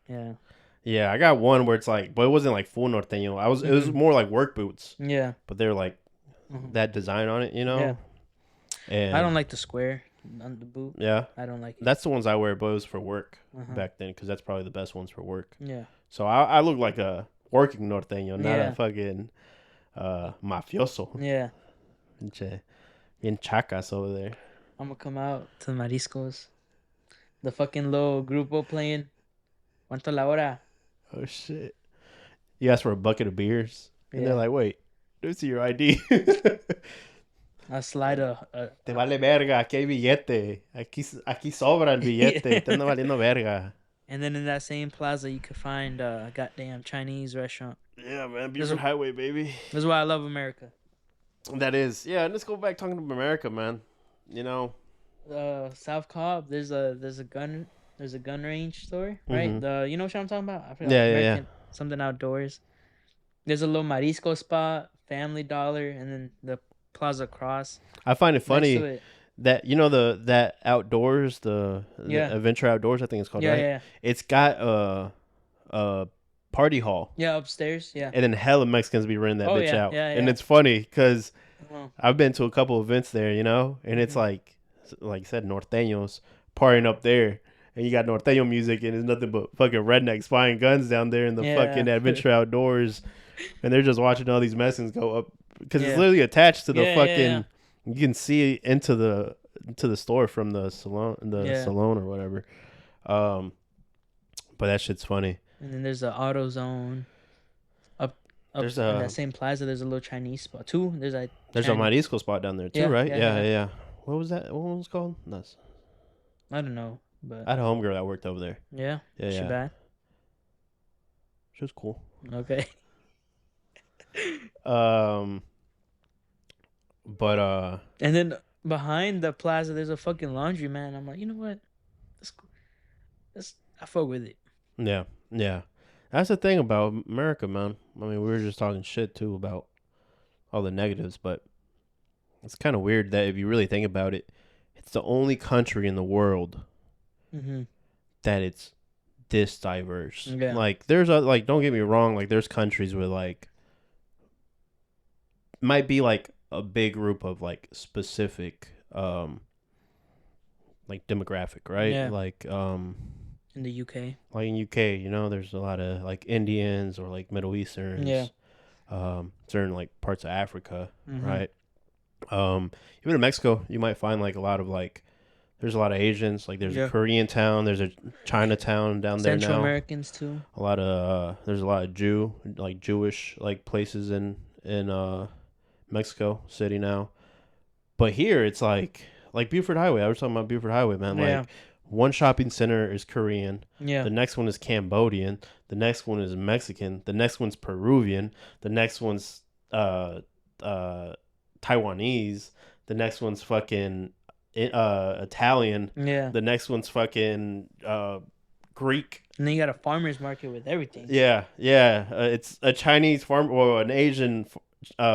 Yeah. Yeah, I got one where it's like, but it wasn't like full norteño. It was Mhm. more like work boots, Yeah. but they're like Mhm. that design on it, Yeah. And I don't like the square on the boot. Yeah, I don't like it. that's the ones I wear, but it was for work Uh-huh. back then because that's probably the best ones for work. Yeah. So I look like a working norteño, not Yeah. a fucking mafioso. Yeah. Pinche bien chacas over there. I'm gonna come out to the mariscos. The fucking little grupo playing. ¿Cuánto la hora? Oh shit. You ask for a bucket of beers, and they're Yeah. like, "Wait, let me see your ID." A slide Te vale verga, aquí hay billete. Aquí sobra el billete. Te anda valiendo verga. And then in that same plaza, you could find a goddamn Chinese restaurant. Yeah, man. This Buford is, Highway, baby. this is why I love America. That is. Yeah, let's go back talking to America, man. You know. South Cobb, there's a gun range store, right? Mm-hmm. You know what I'm talking about? I forgot. Yeah, yeah, yeah. American something outdoors. There's a little marisco spot, Family Dollar, and then the Plaza Cross I find it next to funny it. that that outdoors, the Yeah. Adventure Outdoors, I think it's called, Yeah, right? yeah, It's got a party hall, yeah. Upstairs, yeah. and then hella Mexicans be renting that Oh bitch yeah, out, yeah, and yeah. it's funny because Oh, I've been to a couple events there, you know, and it's Mhm. like you said, norteños partying up there. And you got norteño music, and it's nothing but fucking rednecks buying guns down there in the yeah, fucking Adventure Outdoors, and they're just watching all these Mexicans go up because it's yeah, literally attached to the yeah, yeah, fucking. You can see into the store from the yeah, yeah. salon or whatever. Um, but that shit's funny. And then there's the Auto Zone. Up, There's in that a same plaza, there's a little Chinese spot too. There's a there's a Chinese. Marisco spot down there too, Yeah, right? yeah, Yeah, yeah, yeah. yeah. What was that? What one was it called? Nuts. I don't know, but I had a homegirl that worked over there. yeah, Yeah, she yeah. bad. She was cool. Okay. Um, but And then behind the plaza, there's a fucking laundry man. I'm like, you know what? Let's, I fuck with it. yeah, yeah. That's the thing about America, man. I mean, we were just talking shit too about all the negatives, but it's kind of weird that if you really think about it, it's the only country in the world Mm-hmm. that it's this diverse. Yeah. Like, there's a like, don't get me wrong, like there's countries where like might be like a big group of like specific like demographic, right? Yeah. Like In the UK. like in UK, you know, there's a lot of like Indians or like Middle Easterns. Yeah. Certain like parts of Africa, Mhm. right? Even in Mexico, you might find like a lot of like there's a lot of Asians. Like there's Yeah. a Korean town, there's a Chinatown down there Central now. Americans too. A lot of there's a lot of Jewish like places in Mexico City now. But here it's like Buford Highway. I was talking about Buford Highway, man. Yeah. Like one shopping center is Korean. Yeah. The next one is Cambodian. The next one is Mexican. The next one's Peruvian. The next one's Taiwanese. The next one's fucking Italian. Yeah. The next one's fucking Greek. And then you got a farmer's market with everything. Yeah, yeah. It's a Chinese farm or an Asian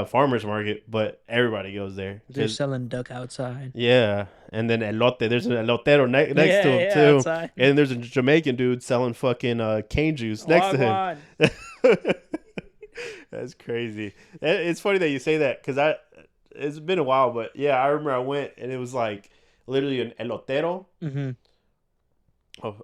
farmers market, but everybody goes there. They're selling duck outside. Yeah, and then elote. There's an elotero next Yeah, to him yeah, too, outside. and there's a Jamaican dude selling fucking cane juice next to him. Wagwan. That's crazy. It's funny that you say that because it's been a while, but yeah, I remember I went and it was like literally an elotero Mhm. of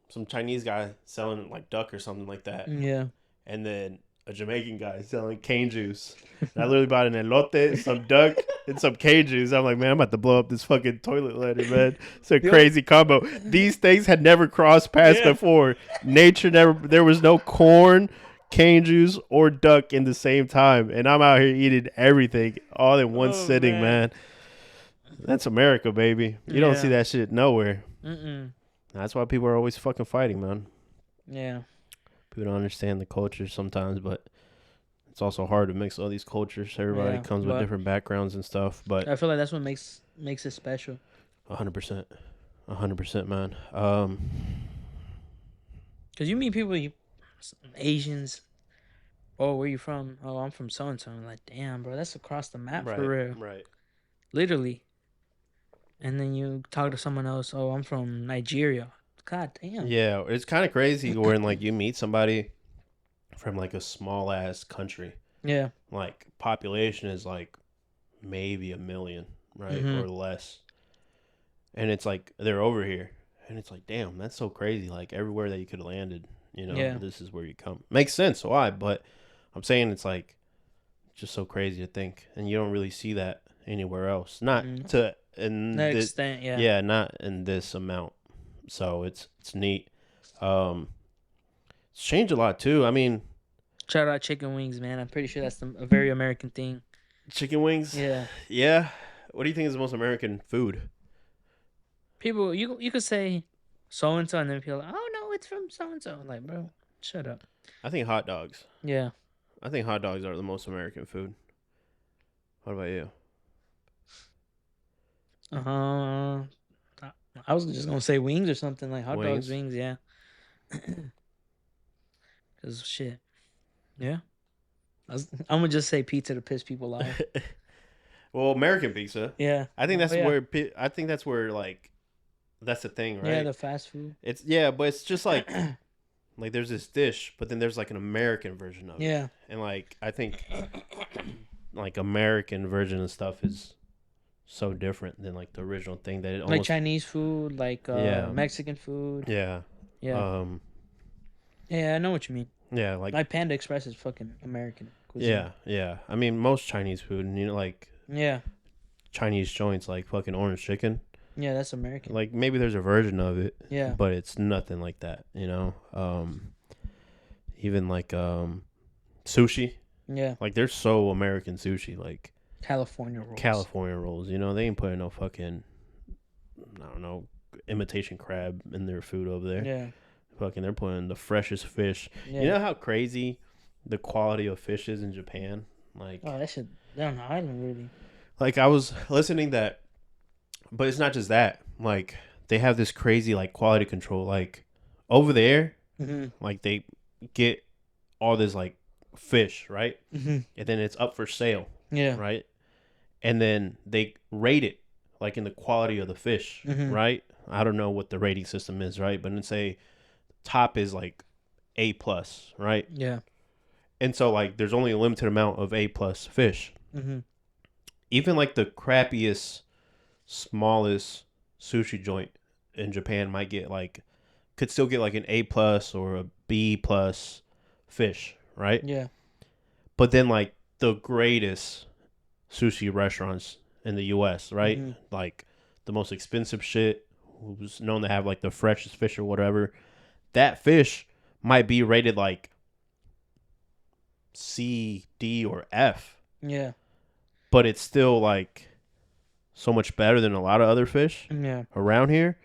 some Chinese guy selling like duck or something like that, Yeah. and then a Jamaican guy selling cane juice. And I literally bought an elote, some duck, and some cane juice. I'm like, man, I'm about to blow up this fucking toilet later, man. It's a crazy combo. These things had never crossed paths Yeah. before. Nature never. There was no corn, cane juice, or duck in the same time, and I'm out here eating everything all in one Oh, sitting, man. That's America, baby. You don't see Yeah. that shit nowhere. Mm-mm. That's why people are always fucking fighting, man. Yeah. People don't understand the culture sometimes, but it's also hard to mix all these cultures. Everybody Yeah, comes with but- different backgrounds and stuff, but I feel like that's what makes it special. 100%, 100%, man. Cause you meet people, Asians. Oh, where you from? Oh, I'm from so and so. I'm like, damn, bro, that's across the map for real, right. literally. And then you talk to someone else. Oh, I'm from Nigeria. God damn. Yeah, it's kind of crazy when like you meet somebody from like a small ass country, Yeah. like population is like maybe 1 million, right, Mhm. or less, and it's like they're over here, and it's like, damn, that's so crazy. Like everywhere that you could have landed, you know, Yeah. this is where you come. Makes sense why, but I'm saying it's like just so crazy to think, and you don't really see that anywhere else. Not Mm. to in That this, extent, yeah. yeah, not in this amount. So it's neat. It's changed a lot too. I mean, Shout out chicken wings, man. I'm pretty sure that's a very American thing. Chicken wings. Yeah. Yeah. What do you think is the most American food? People, you could say so and so, and then people are like, oh no, it's from so and so. Like, bro, shut up. I think hot dogs. Yeah. I think hot dogs are the most American food. What about you? Uh, I was just gonna say wings or something like hot dogs, Wings. wings. Yeah. Cause shit. Yeah. I'm gonna just say pizza to piss people off. Well, American pizza. Yeah. I think that's Oh, yeah. where I think that's where like that's the thing, right? Yeah, the fast food. It's but it's just like there's this dish, but then there's like an American version of it. Yeah. And like I think like American version of stuff is so different than like the original thing that it Like almost Chinese food, like Yeah. Mexican food. yeah. Yeah. Yeah, I know what you mean. Yeah, like Like Panda Express is fucking American cuisine. yeah. I mean most Chinese food, and like Yeah. Chinese joints like fucking orange chicken. Yeah, that's American. Like maybe there's a version of it, Yeah. but it's nothing like that, even like sushi. Yeah. Like they're so American sushi, like California rolls. California rolls. They ain't putting no fucking I don't know imitation crab in their food over there. Yeah. Fucking they're putting the freshest fish. Yeah. You know how crazy the quality of fish is in Japan? Like Oh, that shit. They're on the island, really. like I was listening that, but it's not just that. Like they have this crazy like quality control. Like over there, Mm-hmm. like they get all this like fish, right? Mm-hmm. And then it's up for sale, Yeah. right? And then they rate it like in the quality of the fish, Mhm. right? I don't know what the rating system is, right? But let's say top is like A plus, right? Yeah. And so like there's only a limited amount of A plus fish. Mm-hmm. Even like the crappiest, smallest sushi joint in Japan might get like could still get like an A plus or a B plus fish, right? Yeah. But then like the greatest sushi restaurants in the US, right? Mhm. Like the most expensive shit, who's known to have like the freshest fish or whatever. That fish might be rated like C, D, or F, Yeah. but it's still like so much better than a lot of other fish Yeah. around here.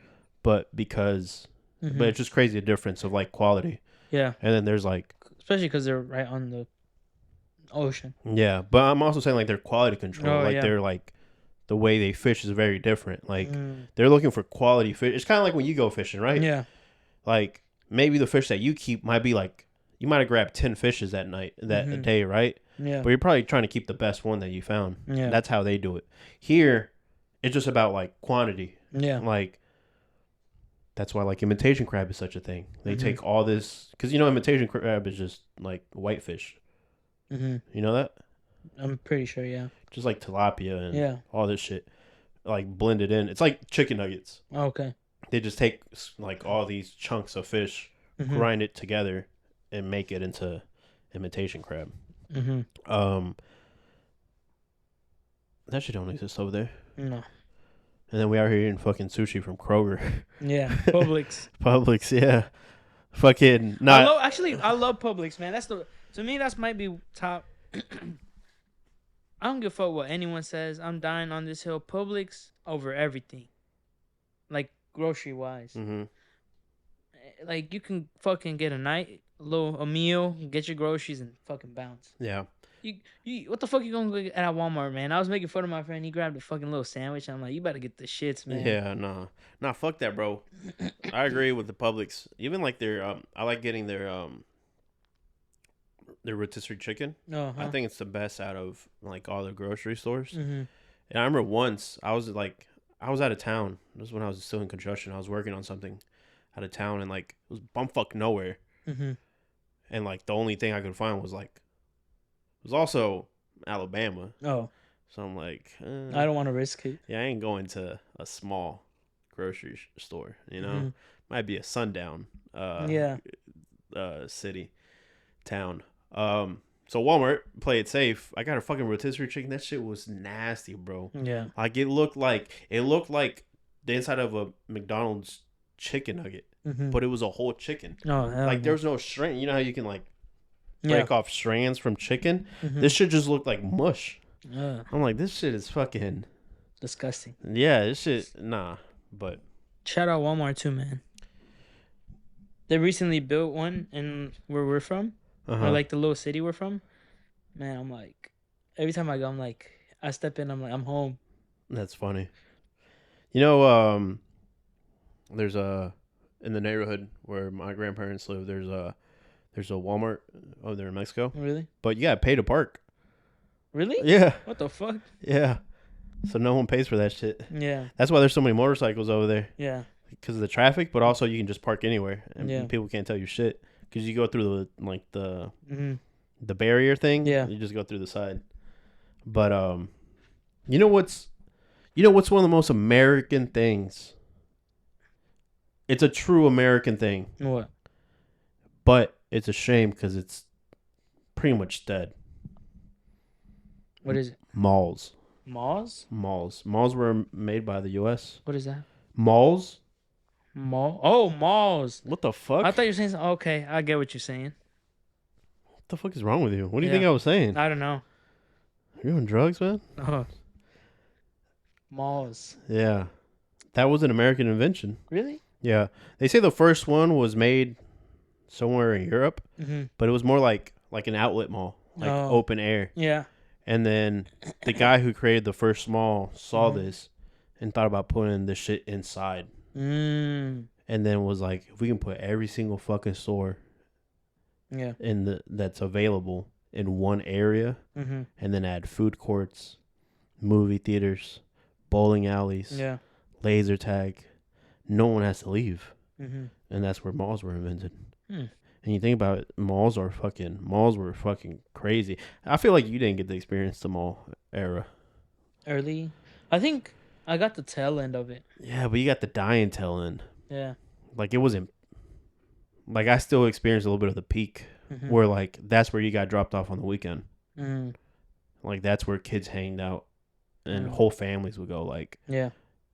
But because, Mhm. but it's just crazy the difference of like quality. Yeah. And then there's like, Especially because they're right on the ocean. yeah, but I'm also saying like their quality control, Oh, like yeah. they're like the way they fish is very different. Like Mm. they're looking for quality fish. It's kind of like when you go fishing, right? Yeah. Like maybe the fish that you keep might be like you might have grabbed 10 fishes that night, that Mhm. day, right? Yeah. But you're probably trying to keep the best one that you found. Yeah. That's how they do it. Here, it's just about like quantity. Yeah. Like that's why like imitation crab is such a thing. They Mhm. take all this because imitation crab is just like whitefish. Mm-hmm. You know that? I'm pretty sure. Yeah. Just like tilapia and Yeah. all this shit, like blended in. It's like chicken nuggets. Okay. They just take like all these chunks of fish, Mhm. grind it together, and make it into imitation crab. Mhm. That shit don't exist over there. No. And then we out here eating fucking sushi from Kroger, Yeah. Publix. Publix. Yeah, fucking not. I love Publix, man. To me that's might be top. I don't give a fuck what anyone says. I'm dying on this hill. Publix over everything. Like grocery wise. Mm-hmm. Like you can fucking get a meal, get your groceries and fucking bounce. Yeah. You what the fuck you gonna go get at Walmart, man? I was making fun of my friend. He grabbed a fucking little sandwich. I'm like, you better get the shits, man. Yeah. Nah. Fuck that, bro. I agree with the Publix. Even like their I like getting their rotisserie chicken. Oh, I think it's the best out of like all the grocery stores. Mm-hmm. And I remember once I was out of town. This was when I was still in construction. I was working on something out of town, and like it was bumfuck nowhere. Mm-hmm. And like the only thing I could find was also Alabama. Oh, So I'm like, I don't want to risk it. yeah, I ain't going to a small grocery store. Mhm. Might be a sundown Yeah. city town. So Walmart, play it safe. I got a fucking rotisserie chicken. That shit was nasty, bro. Yeah. Like it looked like the inside of a McDonald's chicken nugget, Mm-hmm. but it was a whole chicken. Oh, hell Like no. there was no shrimp. You know how you can like break off strands from chicken. Mm-hmm. This shit just looked like mush. Ugh, I'm like, this shit is fucking. disgusting. Yeah, this shit. Nah, but Shout out Walmart too, man. They recently built one in where we're from, or like the little city we're from. Man, I'm like, every time I go, I'm like, I step in, I'm like, I'm home. That's funny. You know, there's a in the neighborhood where my grandparents live. There's a Walmart over there in Mexico, Really? but you gotta pay to park. Really? Yeah, What the fuck? yeah. So no one pays for that shit. Yeah. That's why there's so many motorcycles over there Yeah. because of the traffic, but also you can just park anywhere and Yeah. people can't tell you shit because you go through the Mm-hmm. the barrier thing. Yeah. You just go through the side. But you know what's one of the most American things? It's a true American thing, What? but it's a shame because it's pretty much dead. What is it? Malls. Malls? Malls were made by the U.S. What is that? Malls? Mall? Oh, malls. What the fuck? I thought you were saying. Okay, I get what you're saying. What the fuck is wrong with you? What do you Yeah. think I was saying? I don't know. You're on drugs, man? Oh. Malls. Yeah. That was an American invention. Really? Yeah. They say the first one was made somewhere in Europe, Mm-hmm. but it was more like an outlet mall, like Oh. open air. Yeah. And then the guy who created the first mall saw Mhm. this and thought about putting this shit inside. Mm. And then was like, if we can put every single fucking store Yeah. that's available in one area, Mm-hmm. and then add food courts, movie theaters, bowling alleys, Yeah. laser tag, no one has to leave. Mm-hmm. And that's where malls were invented. Hmm. And you think about it, malls were fucking crazy. I feel like you didn't get to experience the mall era. Early. I think I got the tail end of it. Yeah, but you got the dying tail end. Yeah. Like it wasn't. Like I still experienced a little bit of the peak, Mm-hmm. where like that's where you got dropped off on the weekend. Mm. Like that's where kids hanged out, and Mm. whole families would go. Yeah.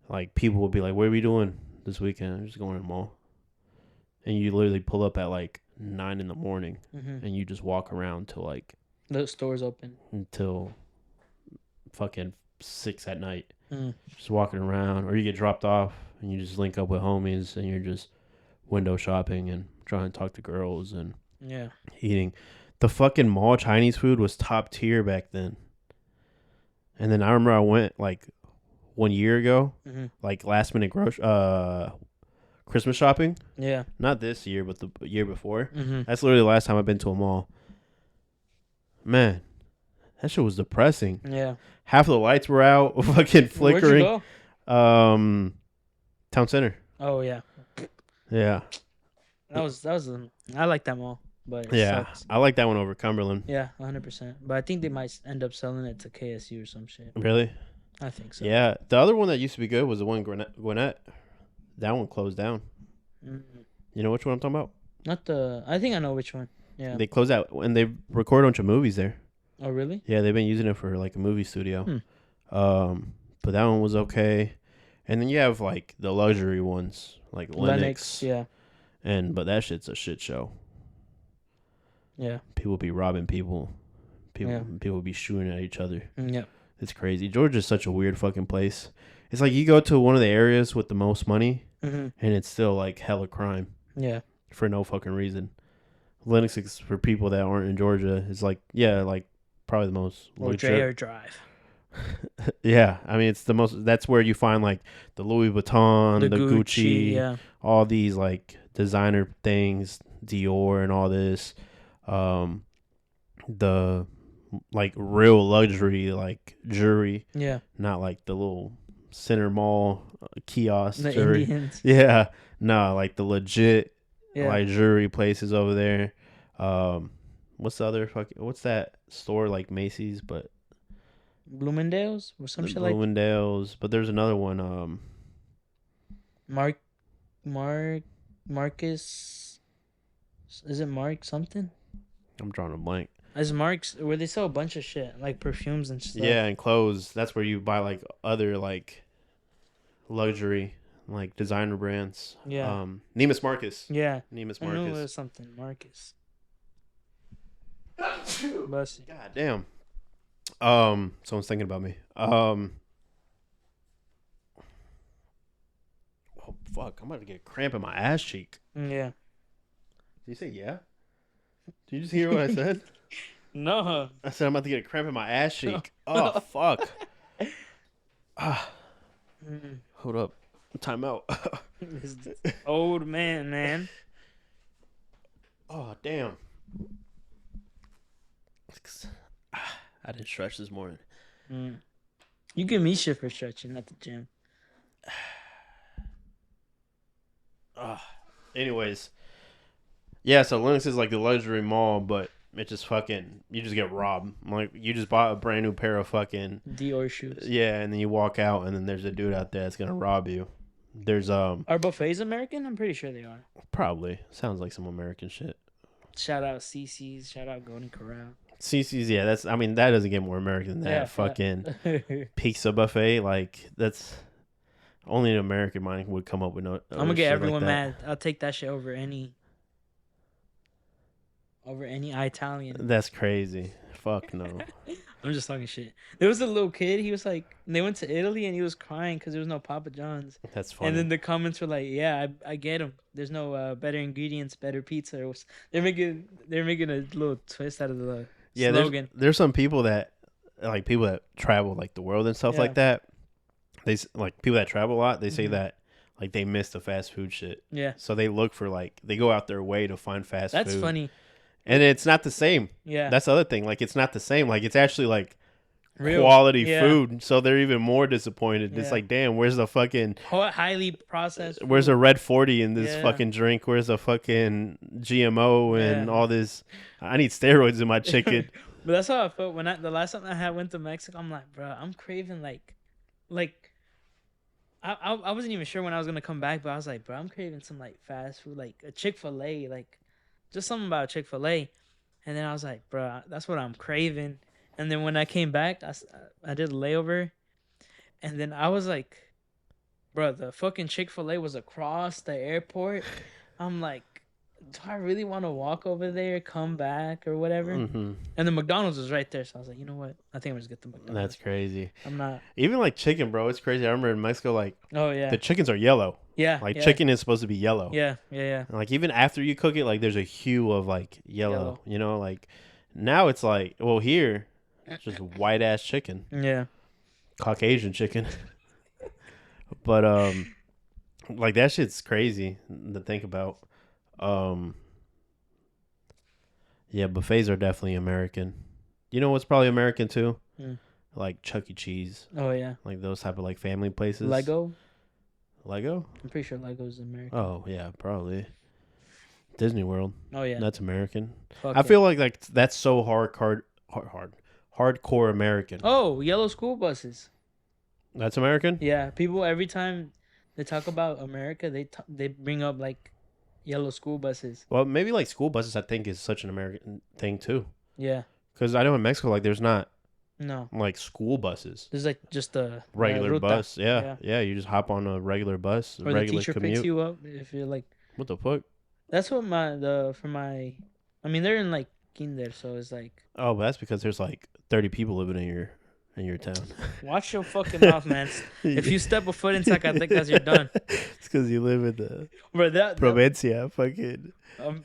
Like people would be like, "What are we doing this weekend?" I'm just going to the mall. And you literally pull up at like 9 in the morning, Mm-hmm. and you just walk around till like The store's open. until fucking 6 at night. Mm. Just walking around, or you get dropped off and you just link up with homies and you're just window shopping and trying to talk to girls and Yeah. eating. The fucking mall Chinese food was top tier back then. And then I remember I went like 1 year ago, Mm-hmm. like last minute Christmas shopping. Yeah. Not this year, but the year before. Mm-hmm. That's literally the last time I've been to a mall. Man, that shit was depressing. Yeah. Half of the lights were out, fucking flickering. Where'd you go? Town Center. Oh yeah. Yeah. That was I like that mall, but it Yeah. sucks. I like that one over Cumberland. Yeah, 100%. But I think they might end up selling it to KSU or some shit. Really? I think so. Yeah. The other one that used to be good was the one in Gwinnett. That one closed down. Mm. You know which one I'm talking about? Not the. I think I know which one. Yeah. They closed out and they record a bunch of movies there. Oh really? Yeah, they've been using it for like a movie studio. Hmm. But that one was okay. And then you have like the luxury ones, like Lennox. Yeah. But that shit's a shit show. Yeah. People be robbing people. Yeah. People be shooting at each other. Yeah. It's crazy. Georgia's such a weird fucking place. It's like you go to one of the areas with the most money Mm-hmm. and it's still like hella crime Yeah. for no fucking reason. Lennox is for people that aren't in Georgia is like, yeah, like probably the most Or legit- Dreher Drive. Yeah, I mean it's the most. That's where you find like the Louis Vuitton, the Gucci, Yeah. all these like designer things, Dior, and all this. The like real luxury like jewelry, Yeah. not like the little center mall kiosk The jewelry. Indians. Yeah, no, like the legit Yeah. like jewelry places over there. What's the other fucking? What's that store like Macy's, but Bloomingdale's or some the shit like Bloomingdale's, but there's another one. Marcus. Is it Mark something? I'm drawing a blank. Is Mark's where they sell a bunch of shit like perfumes and stuff. Yeah, and clothes. That's where you buy like other like luxury, like designer brands. Yeah. Neiman Marcus. Yeah. Neiman I knew it Marcus. was something Marcus. Bless you. God damn. Someone's thinking about me. Oh fuck! I'm about to get a cramp in my ass cheek. Yeah. Did you say yeah? Did you just hear what I said? No. I said I'm about to get a cramp in my ass cheek. Oh fuck! Ah, Mm, hold up. Time out. this old man. Oh damn! I didn't stretch this morning. Mm. You give me shit for stretching at the gym. Anyways, yeah. So Lenox is like the luxury mall, but it just fucking you just get robbed. Like you just bought a brand new pair of fucking Dior shoes. yeah, and then you walk out, and then there's a dude out there that's gonna rob you. There's Are buffets American? I'm pretty sure they are. probably sounds like some American shit. Shout out CC's. Shout out Golden Corral. CC's, yeah, that's. I mean, that doesn't get more American than that. Yeah, Fucking pizza buffet, like that's only an American mind would come up with no. I'm gonna get shit everyone like that. mad. I'll take that shit over any Italian. That's crazy. Fuck no. I'm just talking shit. There was a little kid. He was like, they went to Italy and he was crying because there was no Papa John's. That's funny. And then the comments were like, "Yeah, I get him. There's no better ingredients, better pizza." They're making a little twist out of the slogan. There's some people that like people that travel like the world and stuff like that. Like people that travel a lot. They say that like they miss the fast food shit. Yeah, So they look for like they go out their way to find fast food. that's funny. And it's not the same. Yeah, That's the other thing. Like it's not the same. Like it's actually like real quality yeah. food. So they're even more disappointed. It's Yeah. like, damn, where's the fucking Highly processed. where's a red 40 in this Yeah. fucking drink? Where's a fucking GMO and Yeah. all this? I need steroids in my chicken. But that's how I felt when the last time I went to Mexico. I'm like, bro, I'm craving like I wasn't even sure when I was gonna come back, but I was like, bro, I'm craving some like fast food, like a Chick-fil-A, like just something about Chick-fil-A. And then I was like, bro, that's what I'm craving. And then when I came back, I did a layover, and then I was like, bro, the fucking Chick-fil-A was across the airport. I'm like, do I really want to walk over there, come back, or whatever? Hmm. And the McDonald's was right there, so I was like, you know what? I think I'm just get the McDonald's. That's crazy. I'm not. Even like chicken, bro. It's crazy. I remember in Mexico, like Oh yeah. the chickens are yellow. Yeah. Like yeah. chicken is supposed to be yellow. Yeah. And, like even after you cook it, like there's a hue of like yellow. You know, like now it's like well here, it's just white ass chicken, Yeah. Caucasian chicken. But like that shit's crazy to think about. Yeah, buffets are definitely American. You know what's probably American too? Hmm. Like Chuck E. Cheese, Oh yeah. like those type of like family places. Lego. Lego? I'm pretty sure Lego's American. Oh yeah, probably. Disney World. Oh yeah. That's American. Fuck I it. feel like that's so hardcore American. Oh, yellow school buses. That's American? Yeah. People every time they talk about America, they bring up like yellow school buses. Well, maybe like school buses I think is such an American thing too. Yeah. Cuz I know in Mexico like there's not No. like school buses. There's like just a Regular ruta. bus. Yeah. You just hop on a regular bus, a Or the regular teacher commute. picks you up if you're like. What the fuck? That's what I mean, they're in like kinder, so it's like. Oh, but that's because there's like 30 people living in your town. Watch your fucking mouth, man. If you step a foot in Zacatecas, you're done. It's because you live in the Bro, that Provincia. Fucking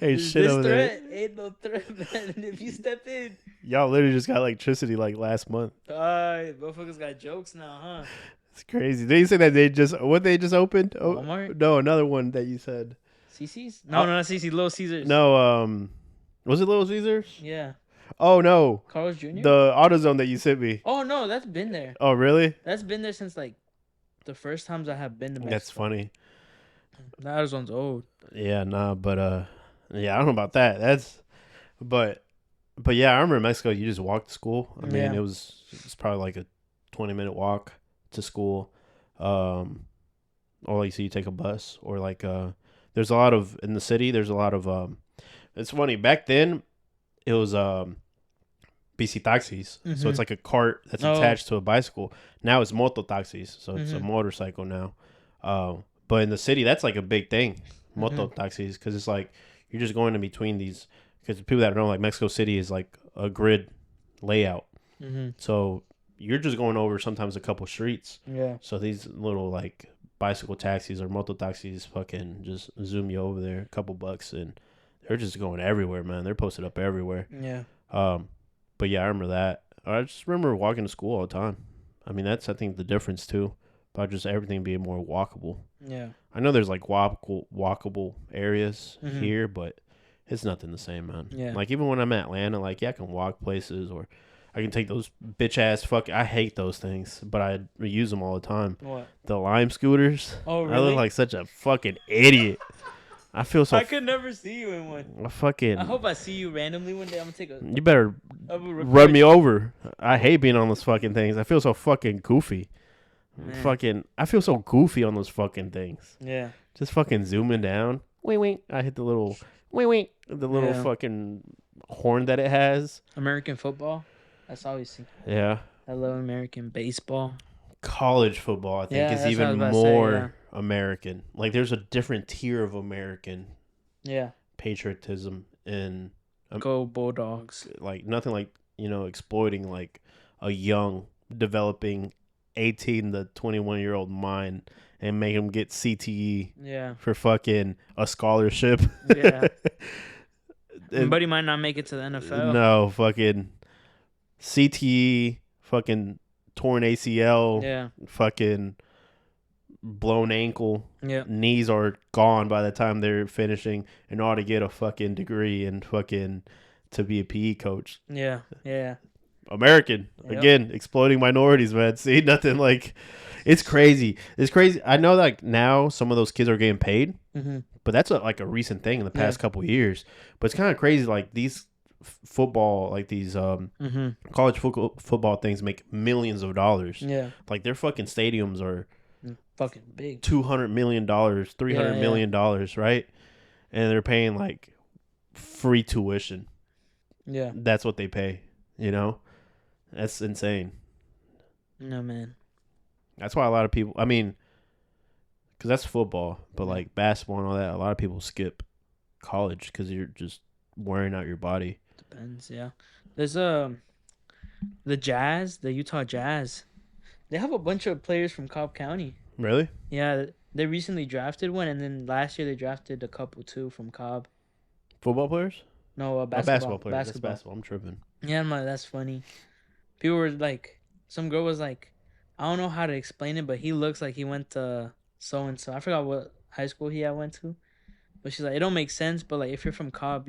hey, shit this over there. threat ain't no threat, man. If you step in, Y'all literally just got electricity like last month. motherfuckers got jokes now, huh? It's crazy. Did you say that they just opened? Oh, Walmart? no, another one that you said. CC's? No, not CC. Little Caesars. No, was it Little Caesars? Yeah. Oh no, Carl's Jr. the AutoZone that you sent me. Oh no, that's been there. Oh really? That's been there since like the first times I have been to Mexico. That's funny. The AutoZone's old. Yeah, nah, but yeah, I don't know about that. But yeah, I remember in Mexico you just walked to school. I mean, Yeah. it was probably like a 20-minute walk to school. Or like so you take a bus or like there's a lot of in the city, there's a lot of it's funny, back then it was bici taxis. So it's like a cart that's attached to a bicycle. Now it's moto taxis, so it's a motorcycle now. But in the city that's like a big thing. Moto taxis, because it's like you're just going in between these because people that don't know, like Mexico City is like a grid layout. Mm-hmm. So you're just going over sometimes a couple streets. Yeah. So these little like bicycle taxis or moto taxis fucking just zoom you over there, a couple bucks, and they're just going everywhere, man. They're posted up everywhere. Yeah. But yeah, I remember that. I just remember walking to school all the time. I mean, that's I think the difference too, about just everything being more walkable. Yeah. I know there's like walkable areas Mhm. here, but it's nothing the same, man. Yeah. Like even when I'm at Atlanta, like yeah, I can walk places or I can take those bitch ass I hate those things, but I use them all the time. What? The Lime scooters. Oh, I really? look like such a fucking idiot. I feel so. I could never see you in one. Fucking. I hope I see you randomly one day. I'm gonna take a. You better I will record run me you. over. I hate being on those fucking things. I feel so fucking goofy. Man. I feel so goofy on those fucking things. Yeah. Just fucking zooming down. Wait, wait. I hit the little, the little Yeah. fucking horn that it has. American football. That's always seen. Yeah. I love American baseball. College football, I think, Yeah, is that's what I was even about to say, more yeah. American. Like, there's a different tier of American Yeah. patriotism and Go Bulldogs. like nothing like, exploiting like a young, developing 18 to 21-year-old mind and make them get CTE Yeah. for fucking a scholarship. Yeah. And- But he might not make it to the NFL. No, fucking CTE, fucking torn ACL, Yeah. fucking blown ankle. Yeah. Knees are gone by the time they're finishing in order to get a fucking degree and fucking to be a PE coach. Yeah. Yeah. American. Yep. Again, exploiting minorities, man. See, nothing like it's crazy. It's crazy. I know like now some of those kids are getting paid, Mm-hmm. but that's like a recent thing in the past Yeah. couple of years. But it's kind of crazy like these football like these Mm-hmm. college football things make millions of dollars. Yeah. Like their fucking stadiums are Fucking big. $200 million, $300 Yeah. million dollars, right? And they're paying like free tuition. Yeah. That's what they pay, That's insane. No, man. That's why a lot of people, I mean, because that's football, but Yeah. like basketball and all that, a lot of people skip college because you're just wearing out your body. Depends. Yeah. There's the Jazz, the Utah Jazz. They have a bunch of players from Cobb County. Really? Yeah. They recently drafted one, and then last year they drafted a couple too from Cobb. Football players? No, Oh, basketball. players. That's basketball. I'm tripping. Yeah, I'm like, that's funny. People were like, some girl was like, I don't know how to explain it, but he looks like he went to so and so. I forgot what high school he went to, but she's like, it don't make sense. But like, if you're from Cobb,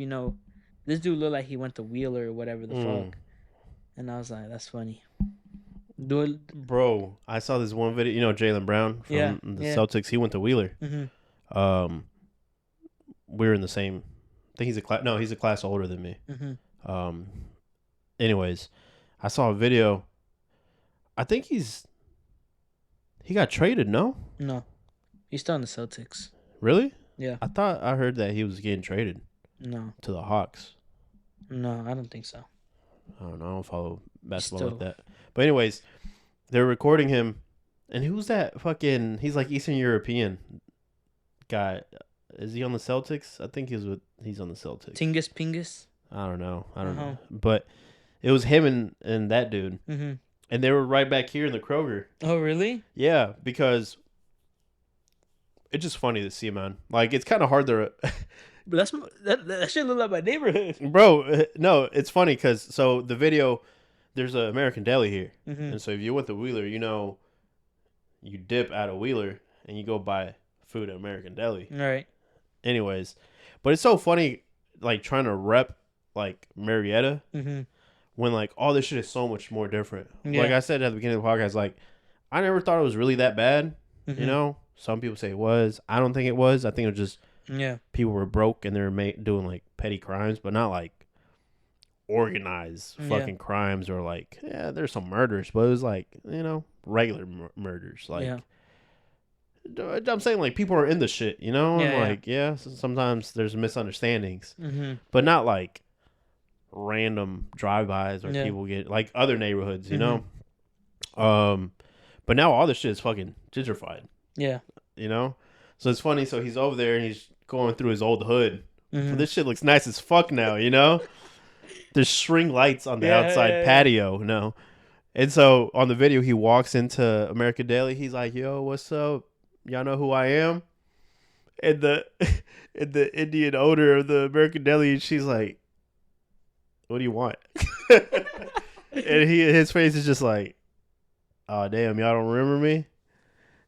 this dude looked like he went to Wheeler or whatever the fuck. And I was like, that's funny. Bro, I saw this one video. Jaylen Brown from Yeah, the yeah. Celtics. He went to Wheeler. Mm-hmm. We're in the same. I think he's a class. No, he's a class older than me. Mm-hmm. Anyways, I saw a video. I think he got traded. No, No, he's still in the Celtics. really? Yeah. I thought I heard that he was getting traded No, to the Hawks. no, I don't think so. I don't know. I don't follow basketball like Still. that. But anyways, they're recording him, and who's that fucking? He's like Eastern European guy. Is he on the Celtics? I think he's on the Celtics. Tingus Pingus. I don't know. I don't Uh-huh. know. But it was him and that dude, Mm-hmm. and they were right back here in the Kroger. Oh, really? Yeah, because it's just funny to see, man. Like it's kind of hard to. But that shit look like my neighborhood. Bro, no, it's funny because so the video, there's an American Deli here, Mm-hmm. and so if you went to Wheeler, you dip out of Wheeler and you go buy food at American Deli. All right. Anyways, but it's so funny, like trying to rep like Marietta Mm-hmm. when like all this shit is so much more different. Yeah. Like I said at the beginning of the podcast, like I never thought it was really that bad. Mm-hmm. Some people say it was. I don't think it was. I think it was just Yeah. people were broke and they were doing like petty crimes, but not like organized Yeah. fucking crimes or like there's some murders, but it was like regular murders. Like Yeah. I'm saying like people are in the shit, Yeah, yeah. like sometimes there's misunderstandings, Mm-hmm. but not like random drive-bys or Yeah. people get like other neighborhoods, Mhm. But now all this shit is fucking gentrified. Yeah. So it's funny. So he's over there and he's going through his old hood But Mm-hmm. this shit looks nice as fuck now, you know? There's string lights on the Yeah, outside yeah, yeah. patio now. And so on the video, he walks into American Deli. He's like, "Yo, what's up? Y'all know who I am?" And the and the Indian owner of the American Deli, she's like, "What do you want?" And his face is just like, "Oh damn, y'all don't remember me?"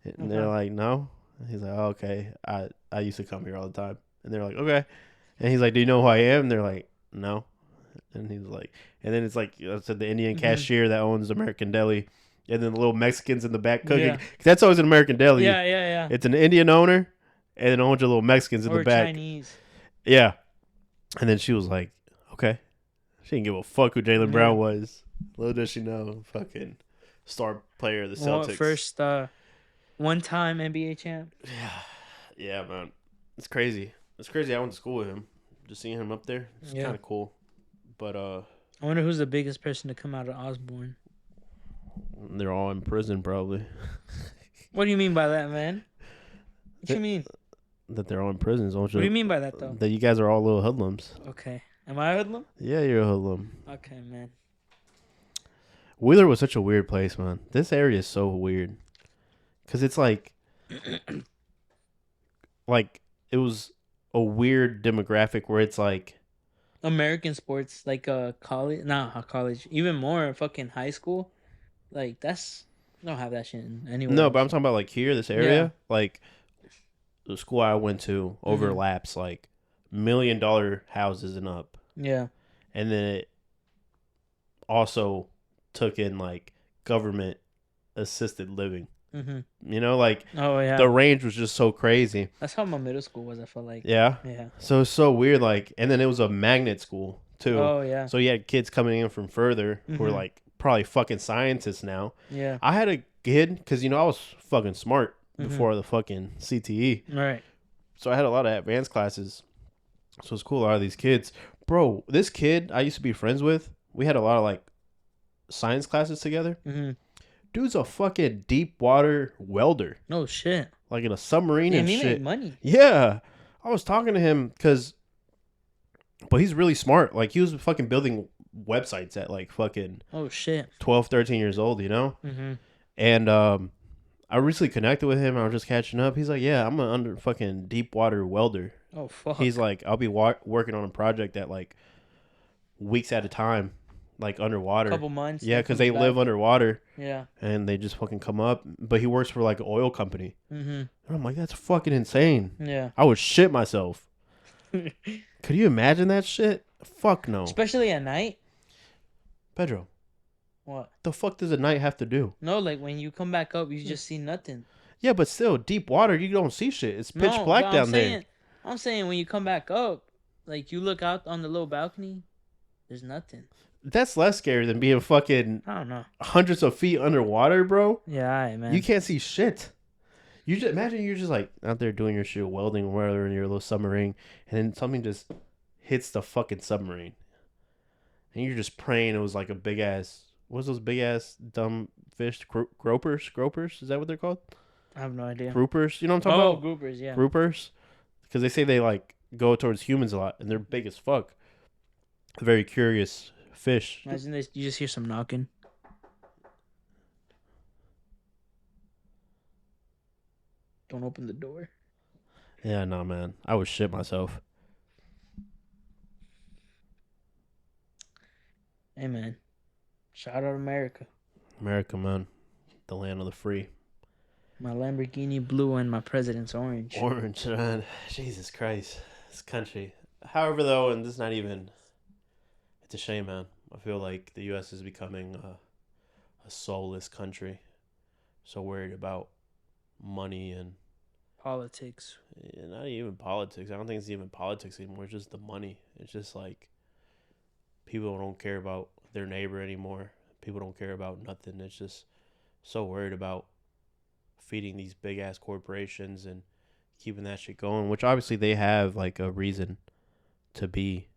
And they're Uh-huh. like, "No." And he's like, oh, "Okay, I used to come here all the time." And they're like, "Okay." And he's like, "Do you know who I am?" And they're like, "No." And he's like, and then it's like I said, the Indian Mm-hmm. cashier that owns American Deli, and then the little Mexicans in the back cooking. Yeah. 'Cause that's always an American Deli. Yeah, yeah, yeah. It's an Indian owner, and then a bunch of little Mexicans in the Or back. Chinese. Yeah. And then she was like, "Okay." She didn't give a fuck who Jalen Yeah. Brown was. Little does she know, fucking star player of the Well, Celtics. first one-time NBA champ. Yeah, yeah, man. It's crazy. It's crazy. I went to school with him. Just seeing him up there, it's Yeah. kind of cool. But I wonder who's the biggest person to come out of Osborne. they're all in prison probably. What do you mean by that, man? What you mean? That they're all in prison. What do you mean by that, though? That you guys are all little hoodlums. Okay. Am I a hoodlum? Yeah, you're a hoodlum. Okay, man. Wheeler was such a weird place, man. This area is so weird. Cause it's like it was a weird demographic where it's like American sports, like college, not college, even more fucking high school. Like that's don't have that shit anywhere no, else. but I'm talking about like here, this area, like the school I went to overlaps like $1 million houses and up, Yeah. and then it also took in like government assisted living. Mhm. You know, like Oh yeah. the range was just so crazy. That's how my middle school was. I felt like. Yeah. Yeah. So it's so weird. Like, and then it was a magnet school too. Oh yeah. So you had kids coming in from further who were Mhm. like probably fucking scientists now. Yeah. I had a kid because I was fucking smart Mhm. before the fucking CTE. Right. So I had a lot of advanced classes. So it's cool. A lot of these kids, bro. This kid I used to be friends with. We had a lot of like science classes together. Mhm. Dude's a fucking deep water welder, No shit. like in a submarine Damn, and he shit. made money. Yeah, I was talking to him but he's really smart. Like he was fucking building websites at like fucking Oh shit. 12, 13 years old, you know? Mhm. And I recently connected with him. I was just catching up. He's like, "Yeah, I'm an under fucking deep water welder." Oh fuck. He's like, "I'll be working on a project at like weeks at a time, like underwater." Couple months. Yeah, then because comes they live back. underwater Yeah. and they just fucking come up. But he works for like an oil company. Mhm. And I'm like, that's fucking insane. Yeah. I would shit myself. Could you imagine that shit? Fuck no. Especially at night. Pedro, What? the fuck does a night have to do? No, like when you come back up, you just see nothing. Yeah, but still, deep water, you don't see shit. It's pitch No, black but down there. I'm saying when you come back up, like you look out on the little balcony, there's nothing. That's less scary than being fucking I don't know. hundreds of feet underwater, bro. Yeah, alright, man. You can't see shit. You just imagine you're just like out there doing your shit, welding or whatever in your little submarine, and then something just hits the fucking submarine, and you're just praying it was like a big ass. What's those big ass dumb fish? Gropers? Gropers? Is that what they're called? I have no idea. Groupers? You know what I'm talking Oh, about? groupers, yeah. Groupers? Because they say they like go towards humans a lot, and they're big as fuck. Very curious fish. Imagine this, you just hear some knocking. Don't open the door. Yeah, no, man. I would shit myself. Hey, man. Shout out America. America, man. The land of the free. My Lamborghini blue and my president's orange. Orange, man. Jesus Christ. This country. However, though, and this is not even. It's a shame, man. I feel like the U.S. is becoming a soulless country. So worried about money and Politics. not even politics. I don't think it's even politics anymore. It's just the money. It's just like people don't care about their neighbor anymore. People don't care about nothing. It's just so worried about feeding these big ass corporations and keeping that shit going, which obviously they have like a reason to be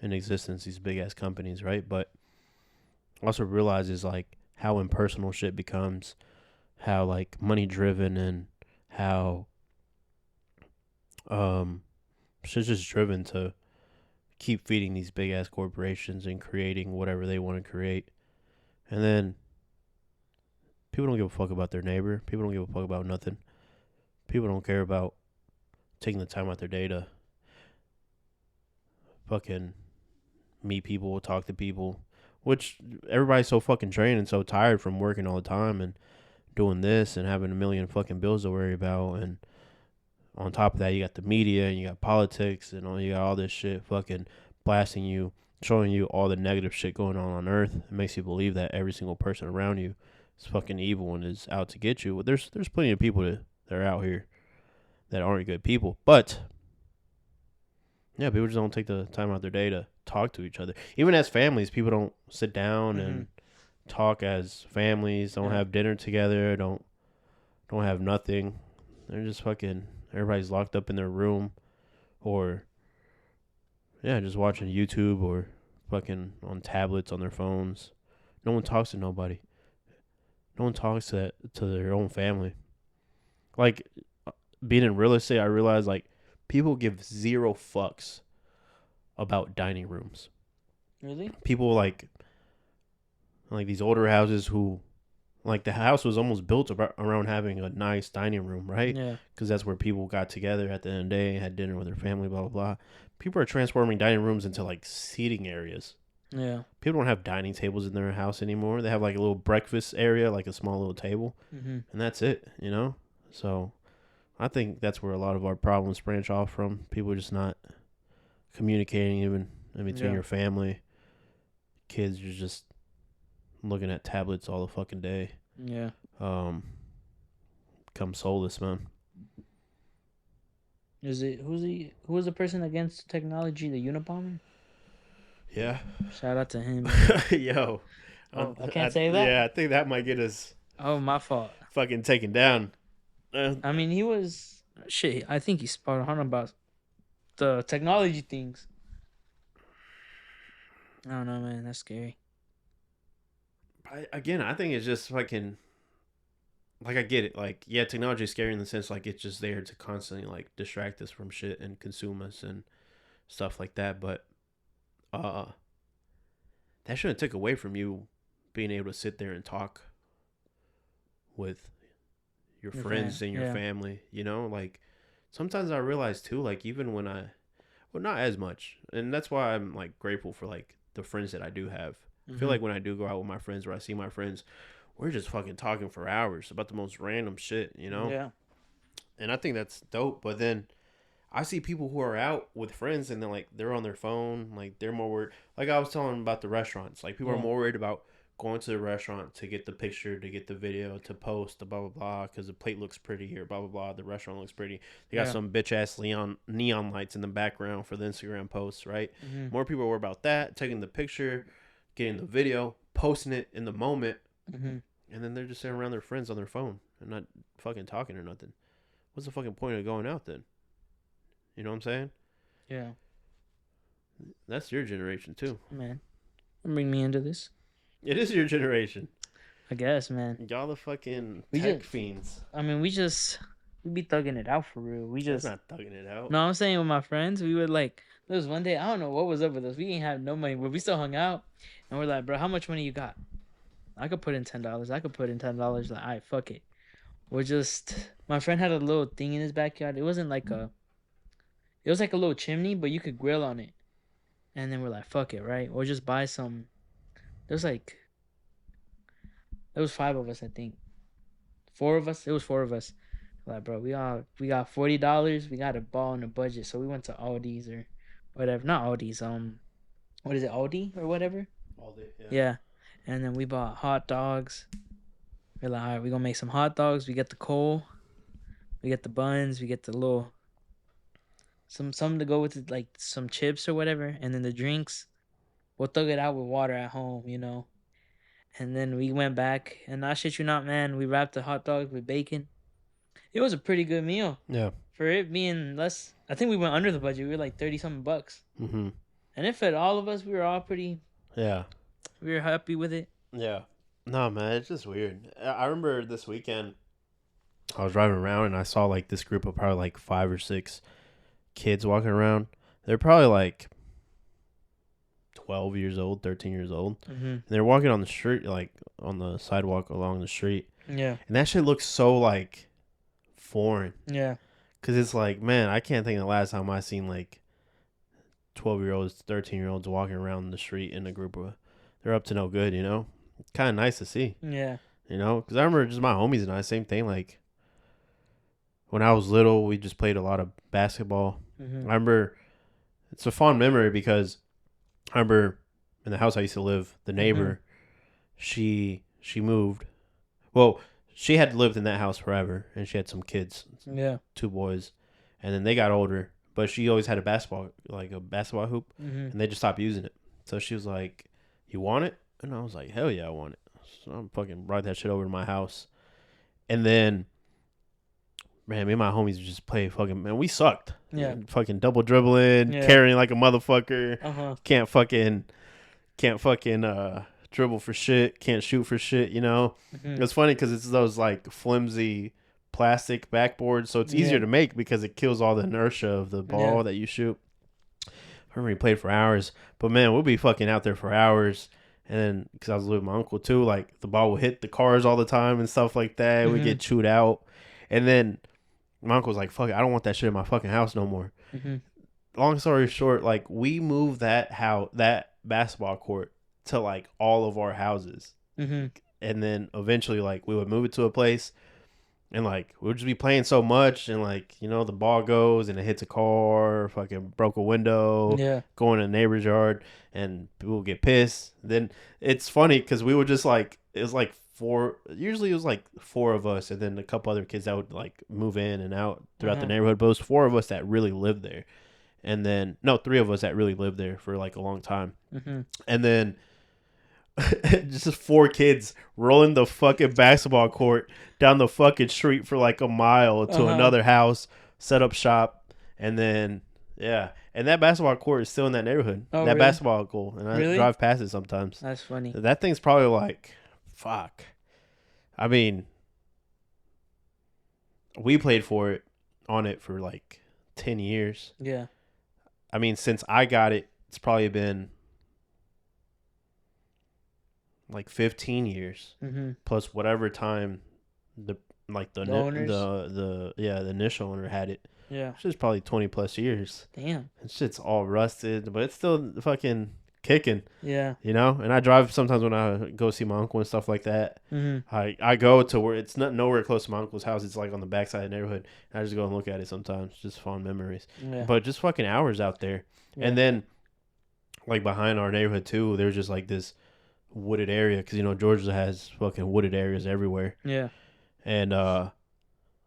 in existence, these big ass companies, right? But also realizes like how impersonal shit becomes, how like money driven and how Shit's just driven to keep feeding these big ass corporations and creating whatever they want to create. And then people don't give a fuck about their neighbor. People don't give a fuck about nothing. People don't care about taking the time out their day to fucking meet people, talk to people, which everybody's so fucking drained and so tired from working all the time and doing this and having a million fucking bills to worry about. And on top of that, you got the media and you got politics and you got all this shit fucking blasting you, showing you all the negative shit going on Earth. It makes you believe that every single person around you is fucking evil and is out to get you. But there's plenty of people that are out here that aren't good people. But yeah, people just don't take the time out of their day to talk to each other. Even as families, people don't sit down and talk as families. Don't have dinner together. Don't have nothing. They're just fucking. Everybody's locked up in their room, or yeah, just watching YouTube or fucking on tablets on their phones. No one talks to nobody. No one talks to their own family. Like being in real estate, I realized like people give zero fucks about dining rooms. Really? People like these older houses who, like, the house was almost built around having a nice dining room, right? Yeah. Because that's where people got together at the end of the day, had dinner with their family, blah, blah, blah. People are transforming dining rooms into, like, seating areas. Yeah. People don't have dining tables in their house anymore. They have, like, a little breakfast area, like a small little table, and that's it, you know? So I think that's where a lot of our problems branch off from. People just not communicating even in between your family. Kids are just looking at tablets all the fucking day. Yeah. Become soulless, man. Who was the person against technology? The Unabomber? Yeah. Shout out to him. Yo. Oh, I can't say that? Yeah, I think that might get us Oh, my fault. fucking taken down. I mean, he was shit. I think he's spot on about the technology things. I don't know, man. That's scary. I think it's just fucking. Like, I get it. Like, yeah, technology is scary in the sense, like, it's just there to constantly, like, distract us from shit and consume us and stuff like that. But, that shouldn't take away from you being able to sit there and talk with your friends and your family, you know? Like, sometimes I realize, too, like, even when well, not as much. And that's why I'm, like, grateful for, like, the friends that I do have. I feel like when I do go out with my friends or I see my friends, we're just fucking talking for hours about the most random shit, you know? Yeah. And I think that's dope. But then I see people who are out with friends and they're on their phone. Like, they're more worried. Like, I was telling them about the restaurants. Like, people are more worried about going to the restaurant to get the picture, to get the video, to post, the blah, blah, blah, because the plate looks pretty or blah, blah, blah. The restaurant looks pretty. They got some bitch-ass neon lights in the background for the Instagram posts, right? More people are worried about that, taking the picture, getting the video, posting it in the moment. And then they're just sitting around their friends on their phone and not fucking talking or nothing. What's the fucking point of going out then? You know what I'm saying? Yeah. That's your generation too. Man. Bring me into this. It is your generation. I guess, man. Y'all the fucking tech fiends. I mean, we be thugging it out for real. That's not thugging it out. No, I'm saying with my friends, we would like, there was one day, I don't know what was up with us. We didn't have no money, but we still hung out. And we're like, bro, how much money you got? I could put in $10. I could put in $10. Like, all right, fuck it. My friend had a little thing in his backyard. It was like a little chimney, but you could grill on it. And then we're like, fuck it, right? Or just buy some. There was 5 of us, I think. 4 of us. It was 4 of us. Like, bro, we got $40. We got a ball on the budget, so we went to Aldi's or whatever. Not Aldi's. What is it? Aldi or whatever. Aldi. Yeah. And then we bought hot dogs. We're like, all right, we're going to make some hot dogs. We get the coal. We get the buns. We get the little... Something to go with it, like some chips or whatever. And then the drinks. We'll thug it out with water at home, you know. And then we went back. And not shit you not, man. We wrapped the hot dogs with bacon. It was a pretty good meal. Yeah. For it being less... I think we went under the budget. We were like 30-something bucks. Mm-hmm. And it fed all of us. We were all pretty... Yeah. We were happy with it. Yeah. No, man, it's just weird. I remember this weekend, I was driving around and I saw like this group of probably like 5 or 6 kids walking around. They're probably like 12 years old, 13 years old. Mm-hmm. And they're walking on the street, like on the sidewalk along the street. Yeah. And that shit looks so like foreign. Yeah. Because it's like, man, I can't think of the last time I seen like 12-year-olds, 13-year-olds walking around the street in a group of, they're up to no good, you know? It's kind of nice to see, Yeah. you know? Because I remember just my homies and I, same thing. Like, when I was little, we just played a lot of basketball. Mm-hmm. I remember, it's a fond memory because I remember in the house I used to live, the neighbor, she moved. Well, she had lived in that house forever, and she had some kids, Yeah. 2 boys, and then they got older. But she always had a basketball hoop, Mm-hmm. and they just stopped using it. So she was like, "You want it?" And I was like, "Hell yeah, I want it." So I'm fucking brought that shit over to my house, and then, man, me and my homies would just play fucking. Man, we sucked. Yeah. Fucking double dribbling, Yeah. carrying like a motherfucker. Uh-huh. Can't fucking dribble for shit. Can't shoot for shit. You know. Mm-hmm. It's funny because it's those like flimsy plastic backboards, so it's easier to make because it kills all the inertia of the ball that you shoot. I remember we played for hours, but man, we'll be fucking out there for hours. And then because I was living with my uncle too, like the ball would hit the cars all the time and stuff like that. We get chewed out, and then my uncle was like, "Fuck it, I don't want that shit in my fucking house no more." Mm-hmm. Long story short, like we moved that basketball court to like all of our houses. Mm-hmm. And then eventually like we would move it to a place and like we would just be playing so much and like, you know, the ball goes and it hits a car, fucking broke a window, Yeah. go in a neighbor's yard and people would get pissed. Then it's funny because we would just like, it was like usually it was like 4 of us and then a couple other kids that would like move in and out throughout the neighborhood, but it was 4 of us that really lived there. And then, no, 3 of us that really lived there for like a long time. Mm-hmm. And then just 4 kids rolling the fucking basketball court down the fucking street for like a mile to another house, set up shop, and then and that basketball court is still in that neighborhood. Oh, that really? basketball goal, and I Really? drive past it sometimes. That's funny. That thing's probably like, fuck. I mean, we played on it for like 10 years. Yeah. I mean, since I got it, it's probably been like 15 years Mm-hmm. plus whatever time the owners? the initial owner had it. Yeah. It's just probably 20 plus years. Damn. And shit's all rusted, but it's still fucking kicking, Yeah. you know? And I drive sometimes when I go see my uncle and stuff like that. Mm-hmm. I go to where it's not nowhere close to my uncle's house. It's like on the backside of the neighborhood. And I just go and look at it sometimes. Just fond memories. Yeah. But just fucking hours out there. Yeah. And then like behind our neighborhood too, there's just like this wooded area because, you know, Georgia has fucking wooded areas everywhere. Yeah. And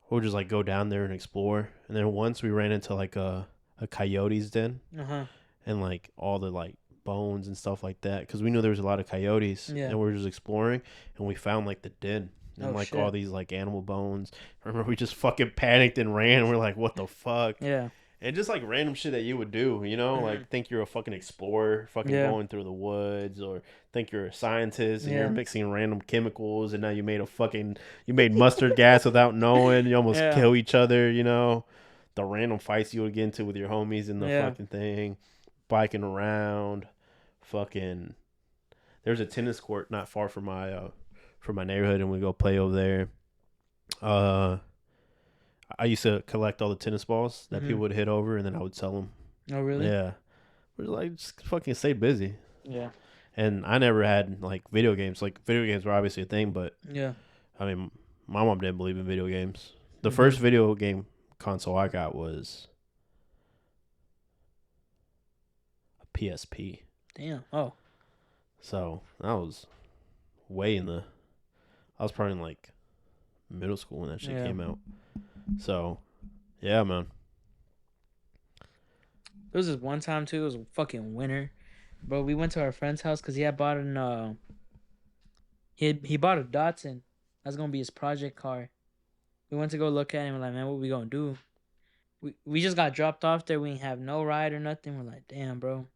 we'll just like go down there and explore. And then once we ran into like a coyote's den Uh-huh. and like all the like bones and stuff like that because we knew there was a lot of coyotes. Yeah. And we were just exploring and we found like the den and like shit. all these like animal bones. I remember we just fucking panicked and ran and we're like, what the fuck? Yeah. And just like random shit that you would do, you know, like think you're a fucking explorer, fucking going through the woods, or think you're a scientist and you're mixing random chemicals, and now you made mustard gas without knowing. You almost kill each other, you know. The random fights you would get into with your homies in the fucking thing, biking around, fucking. There's a tennis court not far from my neighborhood, and we go play over there. I used to collect all the tennis balls that people would hit over, and then I would sell them. Oh, really? Yeah. We're like, just fucking stay busy. Yeah. And I never had, like, video games. Like, video games were obviously a thing, but, Yeah. I mean, my mom didn't believe in video games. The first video game console I got was a PSP. Damn. Oh. So, that was I was probably in, like, middle school when that shit came out. So, yeah, man. There was this one time too. It was fucking winter, bro. We went to our friend's house because he had bought he bought a Datsun. That's gonna be his project car. We went to go look at him. We're like, man, what we gonna do? We just got dropped off there. We didn't have no ride or nothing. We're like, damn, bro.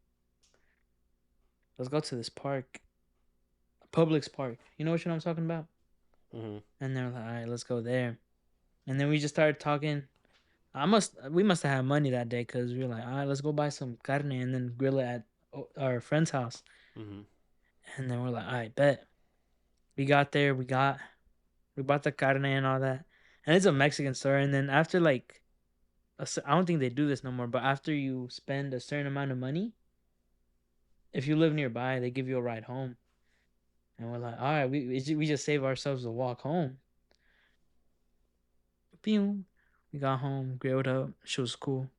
Let's go to this park, Publix Park. You know what I'm talking about? Mm-hmm. And they're like, all right, let's go there. And then we just started talking We must have had money that day because we were like, all right, let's go buy some carne and then grill it at our friend's house. Mm-hmm. And then we're like, all right, bet. We got there. We bought the carne and all that. And it's a Mexican store. And then after like, I don't think they do this no more. But after you spend a certain amount of money, if you live nearby, they give you a ride home. And we're like, all right, we just save ourselves a walk home. Pew. We got home, grilled up. She was cool.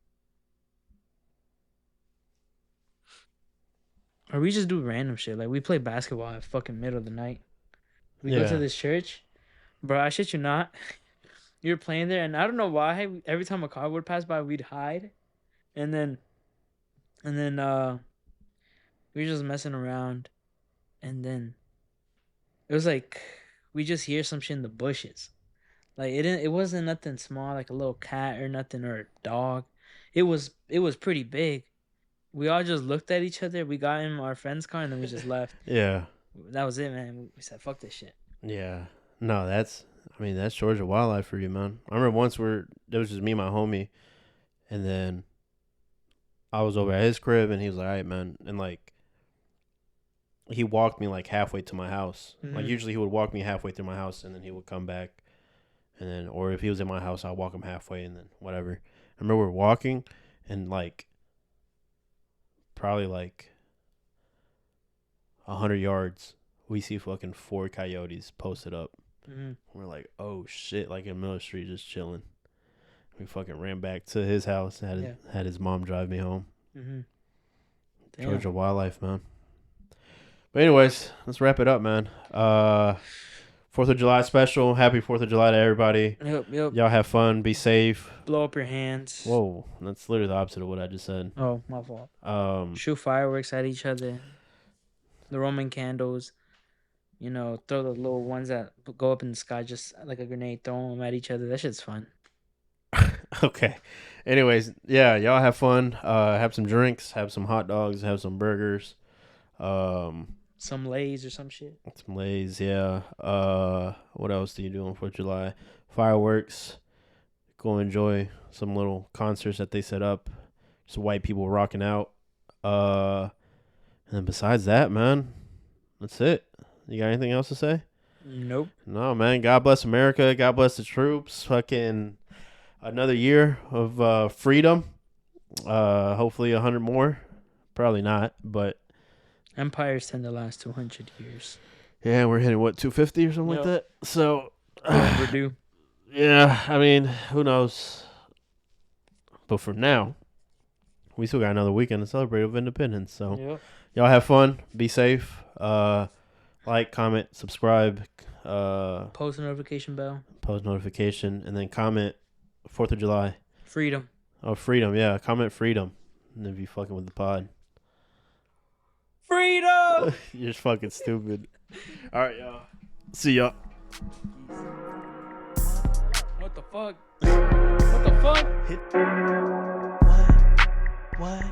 Or we just do random shit. Like we play basketball at fucking middle of the night. We go to Yeah. this church, bro. I shit you not. You're playing there, and I don't know why. Every time a car would pass by, we'd hide, and then, we were just messing around, and then it was like we just hear some shit in the bushes. Like it wasn't nothing small, like a little cat or nothing or a dog. It was pretty big. We all just looked at each other. We got in our friend's car, and then we just left. Yeah. That was it, man. We said, "Fuck this shit." Yeah. No, that's Georgia wildlife for you, man. I remember once there was just me and my homie, and then I was over at his crib, and he was like, all right, man. And like, he walked me like halfway to my house. Like, Mhm. usually he would walk me halfway through my house, and then he would come back. And then, or if he was in my house, I'd walk him halfway, and then whatever. I remember we were walking, and like, probably like 100 yards, we see fucking 4 coyotes posted up. Mhm. We're like, oh shit, like in Miller Street, just chilling. We fucking ran back to his house, had his mom drive me home. Mhm. Damn. Georgia wildlife, man. But anyways, let's wrap it up, man. 4th of July special. Happy 4th of July to everybody. Yep. Y'all have fun. Be safe. Blow up your hands. Whoa, that's literally the opposite of what I just said. Oh, my fault. Um, Shoot fireworks at each other. The Roman candles. You know, throw the little ones that go up in the sky just like a grenade. Throw them at each other. That shit's fun. okay. Anyways, yeah, y'all have fun. Have some drinks. Have some hot dogs. Have some burgers. Some Lays or some shit. Some Lays, yeah. What else do you do on 4th of July? Fireworks. Go enjoy some little concerts that they set up. Just white people rocking out. And then besides that, man, that's it. You got anything else to say? Nope. No, man. God bless America. God bless the troops. Fucking another year of freedom. Hopefully 100 more. Probably not, but Empires tend to last 200 years. yeah, we're hitting what 250 or something like that. So Overdue. yeah, I mean, who knows? But for now, we still got another weekend to celebrate of independence. So Yep. y'all have fun. Be safe. Like, comment, subscribe, Post notification bell. post notification, and then comment 4th of July. Freedom. Oh, freedom. Yeah, comment freedom. And if you fucking with the pod. Freedom. You're just fucking stupid. All right, y'all. See y'all. What the fuck? What the fuck? What?